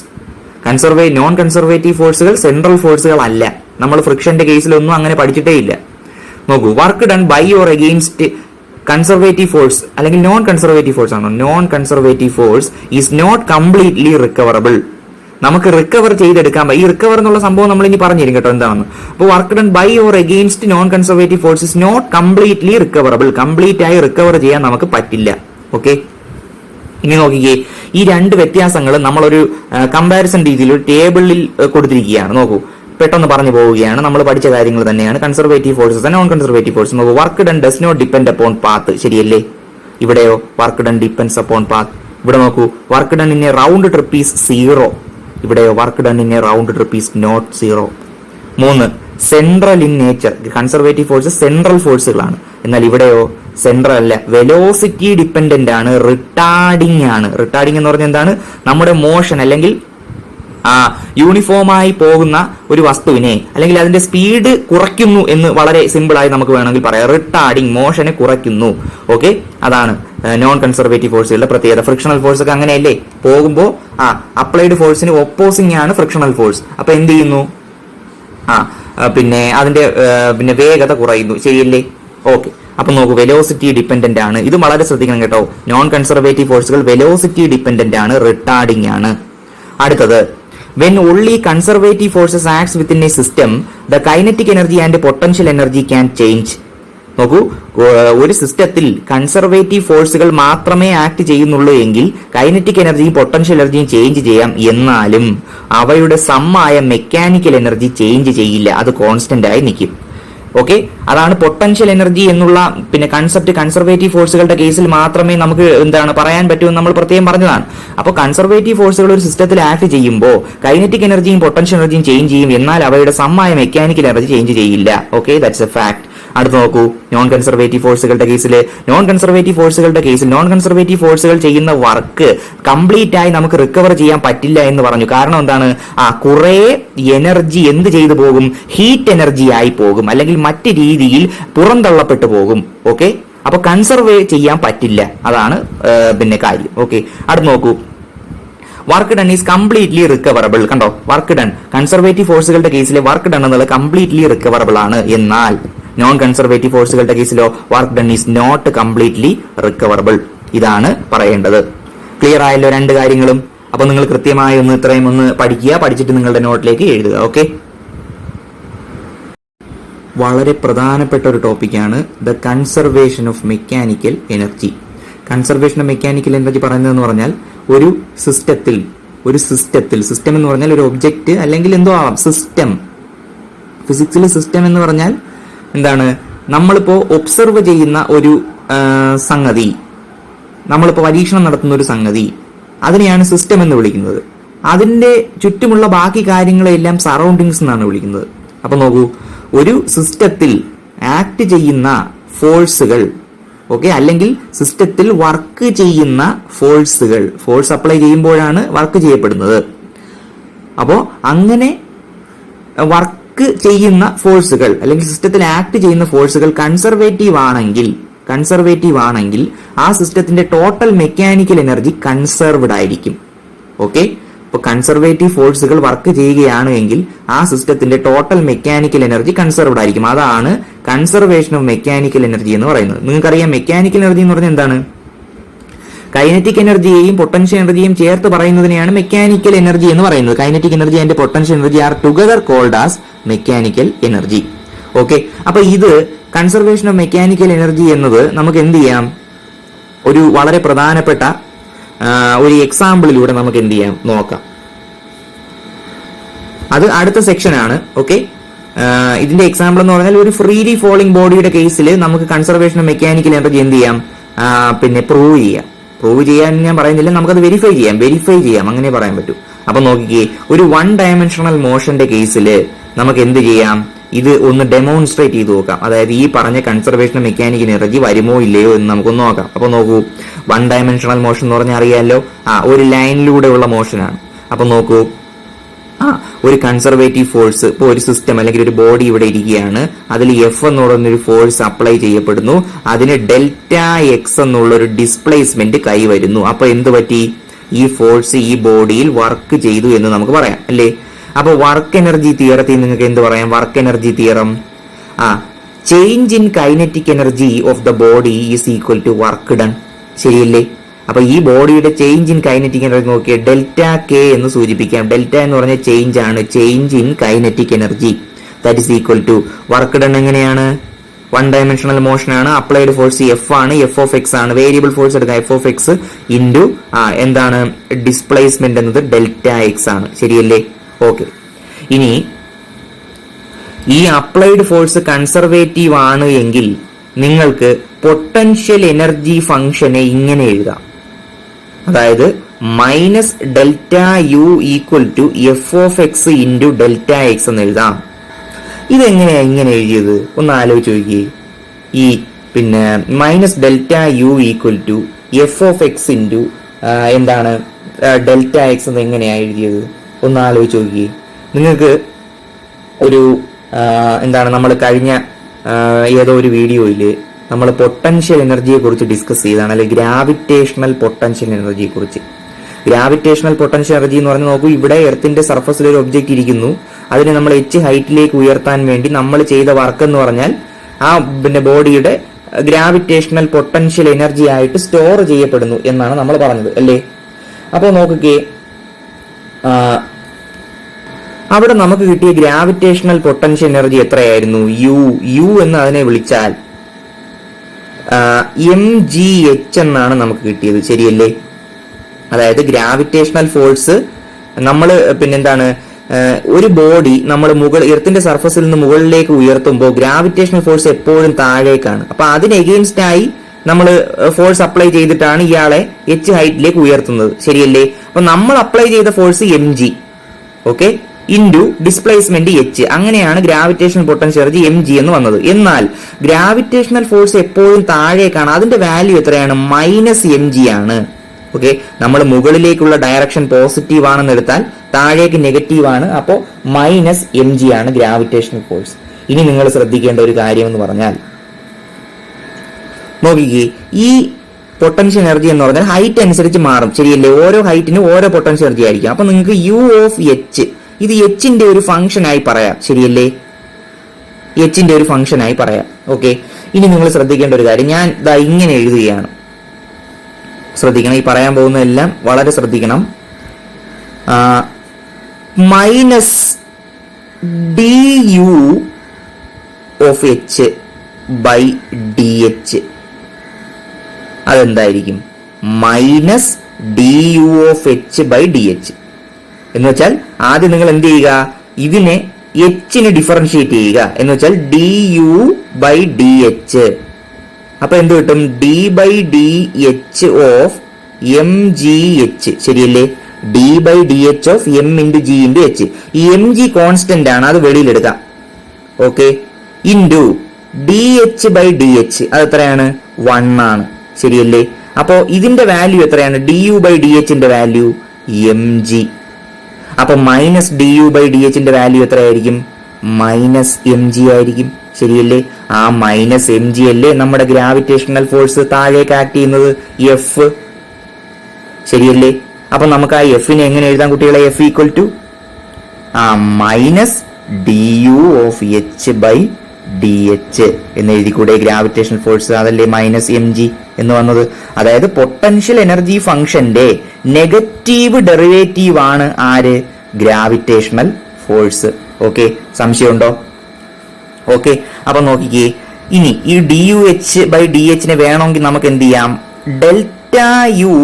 Non conservative ഫോഴ്സുകൾ സെൻട്രൽ ഫോഴ്സുകൾ അല്ല. നമ്മൾ ഫ്രിക്ഷന്റെ കേസിലൊന്നും അങ്ങനെ പഠിച്ചിട്ടേ ഇല്ല. നോക്കൂ, work done by or against conservative force അല്ലെങ്കിൽ നോൺ കൺസർവേറ്റീവ് ഫോഴ്സ് ആണോ, non conservative force is not completely recoverable. നമുക്ക് റിക്കവർ ചെയ്തെടുക്കാൻ, ഈ റിക്കവർ എന്നുള്ള സംഭവം നമ്മൾ ഇനി പറഞ്ഞുതരും കേട്ടോ എന്താണെന്ന്. അപ്പോൾ work done by or against non conservative force is not completely recoverable. Complete ആയി റിക്കവർ ചെയ്യാൻ നമുക്ക് പറ്റില്ല. ഓക്കെ, ഇനി നോക്കിക്കേ, ഈ രണ്ട് വ്യത്യാസങ്ങൾ നമ്മളൊരു കമ്പാരിസൺ രീതിയിൽ ഒരു ടേബിളിൽ കൊടുത്തിരിക്കുകയാണ്. നോക്കൂ, പെട്ടെന്ന് പറഞ്ഞു പോവുകയാണ്. നമ്മൾ പഠിച്ച കാര്യങ്ങൾ തന്നെയാണ്. Conservative forces, non conservative force. നോക്കൂ, work done does not depend upon path. ശരിയല്ലേ? ഇവിടെയോ work done depends upon path. ഇവിടെ നോക്കൂ, work done in a round trip is zero. ഇവിടെയോ work done in a round trip is not zero. 3, central in nature. Conservative forces central ഫോഴ്സുകളാണ്. എന്നാൽ ഇവിടെയോ സെൻട്രൽ അല്ല, വെലോസിറ്റി ഡിപ്പെൻഡന്റ് ആണ്, റിട്ടാർഡിംഗ് ആണ്. റിട്ടാർഡിംഗ് എന്ന് പറഞ്ഞാൽ എന്താണ്, നമ്മുടെ മോഷൻ അല്ലെങ്കിൽ യൂണിഫോമായി പോകുന്ന ഒരു വസ്തുവിനെ അല്ലെങ്കിൽ അതിന്റെ സ്പീഡ് കുറയ്ക്കുന്നു എന്ന് വളരെ സിമ്പിൾ ആയി നമുക്ക് വേണമെങ്കിൽ പറയാം. റിട്ടാർഡിംഗ്, മോഷനെ കുറയ്ക്കുന്നു. ഓക്കെ, അതാണ് നോൺ കൺസർവേറ്റീവ് ഫോഴ്സുകളുടെ പ്രത്യേകത. ഫ്രിക്ഷണൽ ഫോഴ്സ് ഒക്കെ അങ്ങനെയല്ലേ, പോകുമ്പോൾ അപ്ലൈഡ് ഫോഴ്സിന് ഒപ്പോസിംഗ് ആണ് ഫ്രിക്ഷണൽ ഫോഴ്സ്. അപ്പൊ എന്ത് ചെയ്യുന്നു, അതിന്റെ വേഗത കുറയുന്നു. ശരിയല്ലേ? ഓക്കെ, അപ്പൊ നോക്കൂ, വെലോസിറ്റി ഡിപ്പെൻഡന്റ് ആണ്. ഇത് വളരെ ശ്രദ്ധിക്കണം കേട്ടോ. നോൺ കൺസർവേറ്റീവ് ഫോഴ്സുകൾ വെലോസിറ്റി ഡിപ്പെൻഡന്റ് ആണ്, റിട്ടാർഡിംഗ് ആണ്. അടുത്തത്, when only conservative forces acts within a system, the kinetic energy and potential energy can change. നോക്കൂ, ഒരു സിസ്റ്റത്തിൽ കൺസർവേറ്റീവ് ഫോഴ്സുകൾ മാത്രമേ ആക്ട് ചെയ്യുന്നുള്ളൂ എങ്കിൽ കൈനറ്റിക് എനർജിയും പൊട്ടൻഷ്യൽ എനർജിയും ചേഞ്ച് ചെയ്യാം. എന്നാലും അവയുടെ സമ്മായ മെക്കാനിക്കൽ എനർജി ചേഞ്ച് ചെയ്യില്ല, അത് കോൺസ്റ്റന്റ് ആയി നിൽക്കും. ഓക്കെ, അതാണ് പൊട്ടൻഷ്യൽ എനർജി എന്നുള്ള കൺസെപ്റ്റ് കൺസർവേറ്റീവ് ഫോഴ്സുകളുടെ കേസിൽ മാത്രമേ നമുക്ക് പറയാൻ പറ്റുമെന്ന് നമ്മൾ പ്രത്യേകം പറഞ്ഞതാണ്. അപ്പോൾ കൺസർവേറ്റീവ് ഫോഴ്സുകൾ ഒരു സിസ്റ്റത്തിൽ ആക്ട് ചെയ്യുമ്പോൾ കൈനറ്റിക് എനർജിയും പൊട്ടൻഷ്യൽ എനർജിയും ചേഞ്ച് ചെയ്യും, എന്നാൽ അവയുടെ സമ്മായ മെക്കാനിക്കൽ എനർജി ചേഞ്ച് ചെയ്യില്ല. Okay, that's A fact. അടുത്ത് നോക്കൂ, നോൺ കൺസർവേറ്റീവ് ഫോഴ്സുകളുടെ കേസിൽ നോൺ കൺസർവേറ്റീവ് ഫോഴ്സുകൾ ചെയ്യുന്ന വർക്ക് കംപ്ലീറ്റ് ആയി നമുക്ക് റിക്കവർ ചെയ്യാൻ പറ്റില്ല എന്ന് പറഞ്ഞു. കാരണം എന്താണ്, കുറെ എനർജി എന്ത് ചെയ്തു പോകും, ഹീറ്റ് എനർജി ആയി പോകും, അല്ലെങ്കിൽ മറ്റ് രീതിയിൽ പുറന്തള്ളപ്പെട്ടു പോകും. ഓക്കെ, അപ്പൊ കൺസർവ് ചെയ്യാൻ പറ്റില്ല, അതാണ് പിന്നെ കാര്യം. ഓക്കെ, അടുത്ത് നോക്കൂ. Work done is completely recoverable. കണ്ടോ, വർക്ക് ഡൺ കൺസർവേറ്റീവ് ഫോഴ്സുകളുടെ കേസിലെ വർക്ക് ഡൺ എന്നുള്ളത് കംപ്ലീറ്റ്ലി റിക്കവറബിൾ ആണ്. എന്നാൽ നോൺ കൺസർവേറ്റീവ് ഫോഴ്സുകളുടെ കേസിലോ work done is not completely recoverable. ഇതാണ് പറയേണ്ടത്. ക്ലിയർ ആയല്ലോ രണ്ട് കാര്യങ്ങളും? അപ്പൊ നിങ്ങൾ കൃത്യമായി ഇത്രയും ഒന്ന് പഠിക്കുക, പഠിച്ചിട്ട് നിങ്ങളുടെ നോട്ടിലേക്ക് എഴുതുക. ഓക്കെ, വളരെ പ്രധാനപ്പെട്ട ഒരു ടോപ്പിക്കാണ് the conservation of mechanical energy. Conservation of mechanical energy പറയുന്നതെന്ന് പറഞ്ഞാൽ ഒരു സിസ്റ്റത്തിൽ സിസ്റ്റം എന്ന് പറഞ്ഞാൽ ഒരു ഒബ്ജക്റ്റ് അല്ലെങ്കിൽ എന്തോ ആവാം, സിസ്റ്റം. ഫിസിക്സിൽ സിസ്റ്റം എന്ന് പറഞ്ഞാൽ എന്താണ്? നമ്മളിപ്പോ ഒബ്സർവ് ചെയ്യുന്ന ഒരു സംഗതി, നമ്മളിപ്പോ പരീക്ഷണം നടത്തുന്ന ഒരു സംഗതി, അതിനെയാണ് സിസ്റ്റം എന്ന് വിളിക്കുന്നത്. അതിന്റെ ചുറ്റുമുള്ള ബാക്കി കാര്യങ്ങളെല്ലാം സറൗണ്ടിങ്സ് എന്നാണ് വിളിക്കുന്നത്. അപ്പൊ നോക്കൂ, ഒരു സിസ്റ്റത്തിൽ ആക്ട് ചെയ്യുന്ന ഫോഴ്സുകൾ, ഓക്കെ, അല്ലെങ്കിൽ സിസ്റ്റത്തിൽ വർക്ക് ചെയ്യുന്ന ഫോഴ്സ് അപ്ലൈ ചെയ്യുമ്പോഴാണ് വർക്ക് ചെയ്യപ്പെടുന്നത്. അപ്പോൾ അങ്ങനെ വർക്ക് ചെയ്യുന്ന ഫോഴ്സുകൾ അല്ലെങ്കിൽ സിസ്റ്റത്തിൽ ആക്ട് ചെയ്യുന്ന ഫോഴ്സുകൾ കൺസർവേറ്റീവ് ആണെങ്കിൽ ആ സിസ്റ്റത്തിന്റെ ടോട്ടൽ മെക്കാനിക്കൽ എനർജി കൺസർവ്ഡ് ആയിരിക്കും. ഓക്കെ, അപ്പോൾ കൺസർവേറ്റീവ് ഫോഴ്സുകൾ വർക്ക് ചെയ്യുകയാണ് എങ്കിൽ ആ സിസ്റ്റത്തിന്റെ ടോട്ടൽ മെക്കാനിക്കൽ എനർജി കൺസർവ്ഡ് ആയിരിക്കും. അതാണ് കൺസർവേഷൻ ഓഫ് മെക്കാനിക്കൽ എനർജി എന്ന് പറയുന്നത്. നിങ്ങൾക്കറിയാം മെക്കാനിക്കൽ എനർജി എന്ന് പറഞ്ഞാൽ എന്താണ്? കൈനറ്റിക് എനർജിയെയും പൊട്ടൻഷ്യൽ എനർജിയും ചേർത്ത് പറയുന്നതിനെയാണ് മെക്കാനിക്കൽ എനർജി എന്ന് പറയുന്നത്. Kinetic energy and potential energy are together called as mechanical energy. Okay, അപ്പൊ ഇത് കൺസർവേഷൻ ഓഫ് മെക്കാനിക്കൽ എനർജി എന്നത് നമുക്ക് എന്ത് ചെയ്യാം? ഒരു വളരെ പ്രധാനപ്പെട്ട ഒരു എക്സാമ്പിളിലൂടെ നമുക്ക് എന്ത് ചെയ്യാം നോക്കാം. അത് അടുത്ത സെക്ഷനാണ്. ഓക്കെ, ഇതിന്റെ എക്സാമ്പിൾ എന്ന് പറഞ്ഞാൽ ഒരു ഫ്രീലി ഫോളിംഗ് ബോഡിയുടെ കേസിൽ നമുക്ക് കൺസർവേഷൻ ഓഫ് മെക്കാനിക്കൽ എനർജി എന്ത് ചെയ്യാം? പിന്നെ പ്രൂവ് ചെയ്യാൻ ഞാൻ പറയുന്നില്ല, നമുക്കത് വെരിഫൈ ചെയ്യാം, അങ്ങനെ പറയാൻ പറ്റും. അപ്പൊ നോക്കിക്കേ, ഒരു വൺ ഡയമെൻഷണൽ മോഷന്റെ കേസിൽ നമുക്ക് എന്ത് ചെയ്യാം? ഇത് ഒന്ന് ഡെമോൺസ്ട്രേറ്റ് ചെയ്ത് നോക്കാം. അതായത് ഈ പറഞ്ഞ കൺസർവേഷൻ ഓഫ് മെക്കാനിക്കൽ എനർജി വരുമോ ഇല്ലയോ എന്ന് നമുക്കൊന്ന് നോക്കാം. അപ്പൊ നോക്കൂ, വൺ ഡയമെൻഷണൽ മോഷൻ എന്ന് പറഞ്ഞാൽ അറിയാമല്ലോ, ഒരു ലൈനിലൂടെയുള്ള മോഷനാണ്. അപ്പൊ നോക്കൂ, ഒരു കൺസർവേറ്റീവ് ഫോഴ്സ്, ഇപ്പോൾ ഒരു സിസ്റ്റം അല്ലെങ്കിൽ ഒരു ബോഡി ഇവിടെ ഇരിക്കുകയാണ്, അതിൽ എഫ് എന്ന് പറയുന്നൊരു ഫോഴ്സ് അപ്ലൈ ചെയ്യപ്പെടുന്നു, അതിന് ഡെൽറ്റ എക്സ് എന്നുള്ള ഒരു ഡിസ്പ്ലേസ്മെന്റ് കൈവരുന്നു. അപ്പൊ എന്ത് പറ്റി? ഈ ഫോഴ്സ് ഈ ബോഡിയിൽ വർക്ക് ചെയ്തു എന്ന് നമുക്ക് പറയാം, അല്ലേ? അപ്പൊ വർക്ക് എനർജി തിയറത്തിൽ നിങ്ങൾക്ക് എന്ത് പറയാം? Work energy theorem, change in kinetic energy of the body is equal to work done. ശരിയല്ലേ? അപ്പൊ ഈ ബോഡിയുടെ ചേഞ്ച് ഇൻ കൈനറ്റിക് എനർജി നോക്കിയാൽ ഡെൽറ്റ കെ എന്ന് സൂചിപ്പിക്കാം. ഡെൽറ്റ എന്ന് പറഞ്ഞ ചേഞ്ച് ആണ്, change in kinetic energy, that is equal to work done. എങ്ങനെയാണ്? വൺ ഡയമെൻഷണൽ മോഷൻ ആണ്, അപ്ലൈഡ് ഫോഴ്സ് എഫ് ആണ്, എഫ് ഓഫ് എക്സ് ആണ്, വേരിയബിൾ ഫോഴ്സ് എടുക്കാം എഫ് ഓഫ് എക്സ് ഇൻറ്റു എന്താണ് ഡിസ്പ്ലേസ്മെന്റ് എന്നത് ഡെൽറ്റ എക്സ് ആണ്. ശരിയല്ലേ? ഓക്കെ, ഇനി ഈ അപ്ലൈഡ് ഫോഴ്സ് കൺസർവേറ്റീവ് ആണ് എങ്കിൽ നിങ്ങൾക്ക് പൊട്ടൻഷ്യൽ എനർജി ഫംഗ്ഷനെ ഇങ്ങനെ എഴുതാം. അതായത് minus delta U equal to F of x into delta x എന്ന് എഴുതാം. ഇതെങ്ങനെയാ ഇങ്ങനെ എഴുതിയത്? ഒന്ന് ആലോചിച്ച് നോക്കിയേ. ഈ പിന്നെ minus delta U equal to F of x into എന്താണ് ഡെൽറ്റ എക്സ് എന്ന് എങ്ങനെയാ എഴുതിയത്? ഒന്ന് ആലോചിച്ച് നോക്കിയേ. നിങ്ങൾക്ക് ഒരു എന്താണ്, നമ്മൾ കഴിഞ്ഞ ഏതോ ഒരു വീഡിയോയിൽ നമ്മൾ പൊട്ടൻഷ്യൽ എനർജിയെ കുറിച്ച് ഡിസ്കസ് ചെയ്താണ്, അല്ലെങ്കിൽ ഗ്രാവിറ്റേഷണൽ പൊട്ടൻഷ്യൽ എനർജിയെ കുറിച്ച്. ഗ്രാവിറ്റേഷണൽ പൊട്ടൻഷ്യൽ എനർജി എന്ന് പറഞ്ഞാൽ നോക്കൂ, ഇവിടെ എർത്തിന്റെ സർഫസിൽ ഒരു ഒബ്ജക്റ്റ് ഇരിക്കുന്നു, അതിനെ നമ്മൾ h ഹൈറ്റിലേക്ക് ഉയർത്താൻ വേണ്ടി നമ്മൾ ചെയ്ത വർക്ക് എന്ന് പറഞ്ഞാൽ ആ പിന്നെ ബോഡിയുടെ ഗ്രാവിറ്റേഷണൽ പൊട്ടൻഷ്യൽ എനർജി ആയിട്ട് സ്റ്റോർ ചെയ്യപ്പെടുന്നു എന്നാണ് നമ്മൾ പറഞ്ഞത്, അല്ലേ? അപ്പോൾ നോക്കുകയെ, അവിടെ നമുക്ക് കിട്ടിയ ഗ്രാവിറ്റേഷണൽ പൊട്ടൻഷ്യൽ എനർജി എത്രയായിരുന്നു? യു എന്ന് അതിനെ വിളിച്ചാൽ mgh എന്നാണ് നമുക്ക് കിട്ടിയത്. ശരിയല്ലേ? അതായത് ഗ്രാവിറ്റേഷണൽ ഫോഴ്സ് നമ്മൾ പിന്നെന്താണ്, ഒരു ബോഡി നമ്മൾ എർത്തിന്റെ സർഫസിൽ നിന്ന് മുകളിലേക്ക് ഉയർത്തുമ്പോൾ ഗ്രാവിറ്റേഷണൽ ഫോഴ്സ് എപ്പോഴും താഴേക്കാണ്. അപ്പൊ അതിന് എഗെയിൻസ്റ്റ് ആയി നമ്മൾ ഫോഴ്സ് അപ്ലൈ ചെയ്തിട്ടാണ് ഇയാളെ h ഹൈറ്റിലേക്ക് ഉയർത്തുന്നത്. ശരിയല്ലേ? അപ്പൊ നമ്മൾ അപ്ലൈ ചെയ്ത force mg, okay, into displacement h. അങ്ങനെയാണ് ഗ്രാവിറ്റേഷണൽ പൊട്ടൻഷ്യൽ എനർജി mg എന്ന് വന്നത്. എന്നാൽ ഗ്രാവിറ്റേഷണൽ ഫോഴ്സ് എപ്പോഴും താഴേക്കാണ്, അതിന്റെ വാല്യൂ എത്രയാണ്? -mg ആണ്. ഓക്കെ, നമ്മൾ മുകളിലേക്കുള്ള ഡയറക്ഷൻ പോസിറ്റീവ് ആണെന്ന് എടുത്താൽ താഴേക്ക് നെഗറ്റീവ് ആണ്, അപ്പോൾ -mg ആണ് ഗ്രാവിറ്റേഷണൽ ഫോഴ്സ്. ഇനി നിങ്ങൾ ശ്രദ്ധിക്കേണ്ട ഒരു കാര്യം എന്ന് പറഞ്ഞാൽ, നോക്കിക്കേ, ഈ പൊട്ടൻഷ്യൽ എനർജി എന്ന് പറഞ്ഞാൽ ഹൈറ്റ് അനുസരിച്ച് മാറും, ശരിയല്ലേ? ഓരോ ഹൈറ്റിനും ഓരോ പൊട്ടൻഷ്യൽ എനർജി ആയിരിക്കും. അപ്പൊ നിങ്ങൾക്ക് യു ഓഫ് എച്ച്, ഇത് എച്ചിന്റെ ഒരു ഫംഗ്ഷൻ ആയി പറയാം, ശരിയല്ലേ? എച്ചിന്റെ ഒരു ഫംഗ്ഷൻ ആയി പറയാം. ഓക്കെ, ഇനി നിങ്ങൾ ശ്രദ്ധിക്കേണ്ട ഒരു കാര്യം, ഞാൻ ഇതാ ഇങ്ങനെ എഴുതുകയാണ്. ശ്രദ്ധിക്കണം, ഈ പറയാൻ പോകുന്നതെല്ലാം വളരെ ശ്രദ്ധിക്കണം. Minus D U of H by D H, അതെന്തായിരിക്കും? Minus D U of H by D H എന്ന് വെച്ചാൽ ആദ്യം നിങ്ങൾ എന്ത് ചെയ്യുക, ഇതിനെ എച്ചിന് ഡിഫറൻഷിയേറ്റ് ചെയ്യുക. എന്ന് വെച്ചാൽ D U by D H. അപ്പൊ എന്ത് കിട്ടും? D by D H of M G H, ശരിയല്ലേ? D by D H of M into G into H. ഈ എം ജി കോൺസ്റ്റന്റ് ആണ്, അത് വെളിയിലെടുക്കാം. Okay, into D H by D H, അത് എത്രയാണ്? 1 ആണ്, ശരിയല്ലേ? അപ്പോ ഇതിന്റെ വാല്യൂ എത്രയാണ്? ഡി യു ബൈ ഡി എച്ചിന്റെ വാല്യൂ എം ജി. അപ്പൊ minus D U by D എച്ചിന്റെ വാല്യൂ എത്രയായിരിക്കും? മൈനസ് എം ജി ആയിരിക്കും, ശരിയല്ലേ? ആ മൈനസ് എം ജി അല്ലേ നമ്മുടെ ഗ്രാവിറ്റേഷണൽ ഫോഴ്സ് താഴേക്ക് ആക്ട് ചെയ്യുന്നത്, എഫ്, ശരിയല്ലേ? അപ്പൊ നമുക്ക് ആ എഫിനെ എങ്ങനെ എഴുതാൻ കുട്ടികളെ? F equal to minus D U of H by D H എന്ന് എഴുതിക്കൂടെ? ഗ്രാവിറ്റേഷണൽ ഫോഴ്സ് അതല്ലേ മൈനസ് എം ജി എന്ന് വന്നത്. അതായത് പൊട്ടൻഷ്യൽ എനർജി ഫംഗ്ഷന്റെ നെഗറ്റീവ് ഡെറിവേറ്റീവ് ആണ് ആര്? Gravitational force. ഓക്കെ, സംശയമുണ്ടോ? ഓക്കെ, അപ്പൊ നോക്കിക്കേ, ഇനി ഈ D U H by D എച്ചിനെ വേണമെങ്കിൽ നമുക്ക് എന്ത് ചെയ്യാം? Delta U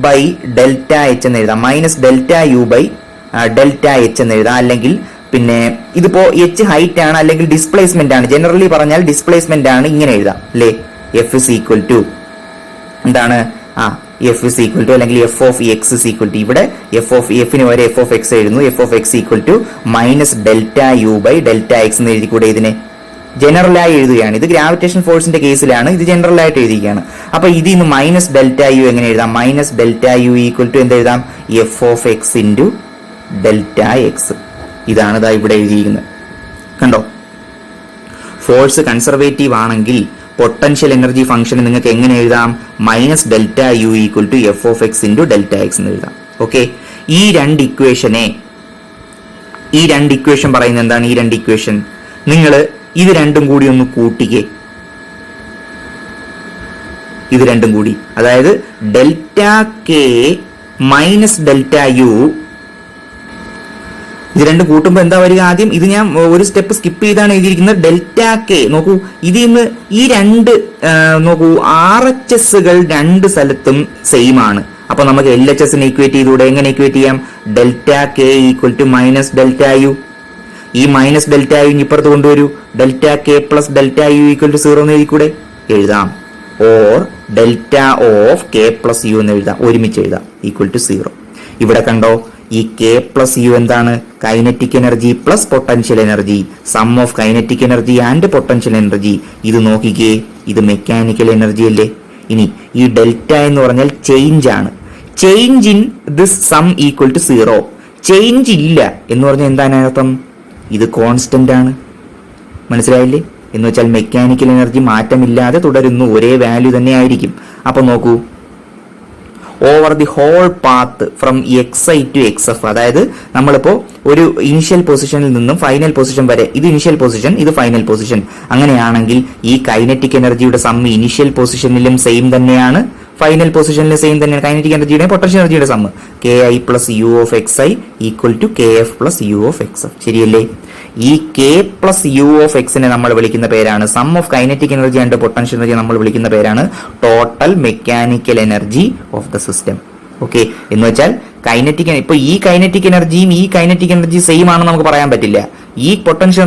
by delta H എന്ന് എഴുതാം. Minus delta U by delta H എന്ന് എഴുതാം. അല്ലെങ്കിൽ പിന്നെ ഇതിപ്പോ എച്ച് ഹൈറ്റ് ആണ്, അല്ലെങ്കിൽ ഡിസ്പ്ലേസ്മെന്റ് ആണ്. ജനറലി പറഞ്ഞാൽ ഡിസ്പ്ലേസ്മെന്റ് ആണ്, ഇങ്ങനെ എഴുതാം അല്ലേ? എഫ് ഇസ് ഈക്വൽ ടു എന്താണ്? എഫ് ഇസ് ഈക്വൽ ടു അല്ലെങ്കിൽ F of x is equal to, ഇവിടെ എഫിന് വരെ എഫ് ഓഫ് എക്സ് എഴുതുന്നു. F of x equal to minus delta U by delta x എന്ന് എഴുതിക്കൂടെ? ഇതിനെ ജനറലായി എഴുതുകയാണ്. ഇത് ഗ്രാവിറ്റേഷൻ ഫോഴ്സിന്റെ കേസിലാണ്, ഇത് ജനറൽ ആയിട്ട് എഴുതിയിരിക്കുകയാണ്. അപ്പൊ ഇതിൽ നിന്ന് മൈനസ് ഡെൽറ്റ യു എങ്ങനെ എഴുതാം? Minus delta U equal to എന്ത് എഴുതാം? F of x into delta x. ഇതാണ് ഇതാ ഇവിടെ എഴുതിയിരിക്കുന്നത്, കണ്ടോ? ഫോഴ്സ് കൺസർവേറ്റീവ് ആണെങ്കിൽ പൊട്ടൻഷ്യൽ എനർജി ഫംഗ്ഷൻ നിങ്ങൾക്ക് എങ്ങനെ എഴുതാം? Minus delta U equal to F of x into delta x എന്ന് എഴുതാം. ഓക്കെ, ഈ രണ്ട് ഇക്വേഷൻ പറയുന്നത് എന്താണ്? ഈ രണ്ട് ഇക്വേഷൻ നിങ്ങൾ ഇത് രണ്ടും കൂടി ഒന്ന് കൂട്ടിക്കേ. ഇത് രണ്ടും കൂടി, അതായത് delta K minus delta U, ഇത് രണ്ടും കൂട്ടുമ്പോൾ എന്താ വരിക? ആദ്യം ഇത് ഞാൻ ഒരു സ്റ്റെപ്പ് സ്കിപ്പ് ചെയ്താണ് എഴുതിയിരിക്കുന്നത്. ഡെൽറ്റ കെ നോക്കൂ, ഇതിൽ നിന്ന് ഈ രണ്ട് നോക്കൂ, ആർ എച്ച് എസുകൾ രണ്ട് സ്ഥലത്തും സെയിം ആണ്. അപ്പൊ നമുക്ക് എൽ എച്ച് എസിനെ ഇക്വേറ്റ് ചെയ്തുകൂടെ? എങ്ങനെ ഇക്വേറ്റ് ചെയ്യാം? Delta K equal to minus delta U. ഈ മൈനസ് ഡെൽറ്റ യു ഇപ്പുറത്ത് കൊണ്ടുവരൂ. Delta K plus delta U equal to 0 എന്ന് എഴുതിക്കൂടെ? എഴുതാം. Or delta of K plus U എന്ന് എഴുതാം, ഒരുമിച്ച് എഴുതാം, ഈക്വൽ ടു 0. ഇവിടെ കണ്ടോ, ഈ കെ പ്ലസ് യു എന്താണ്? Kinetic energy plus potential energy, sum of kinetic energy and potential energy. ഇത് നോക്കിക്കേ, ഇത് മെക്കാനിക്കൽ എനർജി അല്ലേ? ഇനി ഈ ഡെൽറ്റ എന്ന് പറഞ്ഞാൽ ചേഞ്ച് ആണ്. Change in this sum equal to 0. Change ഇല്ല എന്ന് പറഞ്ഞാൽ എന്താണ് അർത്ഥം? ഇത് കോൺസ്റ്റന്റ് ആണ്. മനസ്സിലായില്ലേ? എന്ന് വെച്ചാൽ മെക്കാനിക്കൽ എനർജി മാറ്റമില്ലാതെ തുടരുന്നു, ഒരേ വാല്യൂ തന്നെ ആയിരിക്കും. അപ്പൊ നോക്കൂ, over the whole path from x i to x f, അതായത് നമ്മളിപ്പോ ഒരു ഇനിഷ്യൽ പൊസിഷനിൽ നിന്നും ഫൈനൽ പൊസിഷൻ വരെ, ഇത് ഇനിഷ്യൽ പൊസിഷൻ, ഇത് ഫൈനൽ പൊസിഷൻ, അങ്ങനെയാണെങ്കിൽ ഈ കൈനറ്റിക് എനർജിയുടെ സം ഇനിഷ്യൽ പൊസിഷനിലും സെയിം തന്നെയാണ്, ഫൈനൽ പൊസിഷനിലും സെയിം തന്നെയാണ്. കൈനറ്റിക് എനർജിയുടെ പൊട്ടൻഷ്യൽ എനർജിയുടെ sum K i plus U of x i equal to K f plus U of x f, ശരിയല്ലേ? ഈ കെ പ്ലസ് യു ഓഫ് എക്സിനെ നമ്മൾ വിളിക്കുന്ന പേരാണ് sum of kinetic energy and potential energy, നമ്മൾ വിളിക്കുന്ന പേരാണ് total mechanical energy of the system. Okay, എന്ന് വെച്ചാൽ കൈനറ്റിക്, ഇപ്പൊ ഈ കൈനറ്റിക് എനർജിയും ഈ കൈനറ്റിക് എനർജി സെയിം ആണെന്ന് നമുക്ക് പറയാൻ പറ്റില്ല. ഈ പൊട്ടൻഷ്യൽ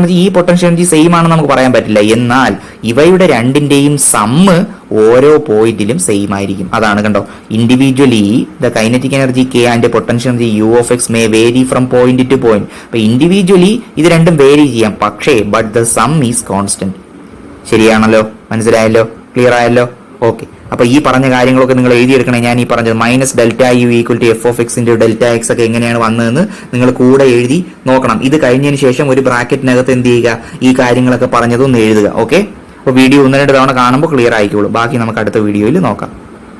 എനർജി സെയിം ആണെന്ന് നമുക്ക് പറയാൻ പറ്റില്ല. എന്നാൽ ഇവയുടെ രണ്ടിന്റെയും സമ്മ് ഓരോ പോയിന്റിലും സെയിം ആയിരിക്കും. അതാണ് കണ്ടോ, individually the kinetic energy K and potential energy U of x may vary from point to point. അപ്പൊ ഇൻഡിവിജ്വലി ഇത് രണ്ടും വേരി ചെയ്യാം, പക്ഷേ but the sum is constant. ശരിയാണല്ലോ? മനസ്സിലായല്ലോ? ക്ലിയർ ആയല്ലോ? ഓക്കെ, അപ്പൊ ഈ പറഞ്ഞ കാര്യങ്ങളൊക്കെ നിങ്ങൾ എഴുതിയെടുക്കണേ. ഞാൻ ഈ പറഞ്ഞത് minus delta U equal to F of x into delta x ഒക്കെ എങ്ങനെയാണ് വന്നതെന്ന് നിങ്ങൾ കൂടെ എഴുതി നോക്കണം. ഇത് കഴിഞ്ഞതിന് ശേഷം ഒരു ബ്രാക്കറ്റിനകത്ത് എന്ത് ചെയ്യുക, ഈ കാര്യങ്ങളൊക്കെ പറഞ്ഞതൊന്ന് എഴുതുക. ഓക്കെ, അപ്പോൾ വീഡിയോ 1-2 തവണ കാണുമ്പോൾ ക്ലിയർ ആയിക്കോളൂ. ബാക്കി നമുക്ക് അടുത്ത വീഡിയോയിൽ നോക്കാം.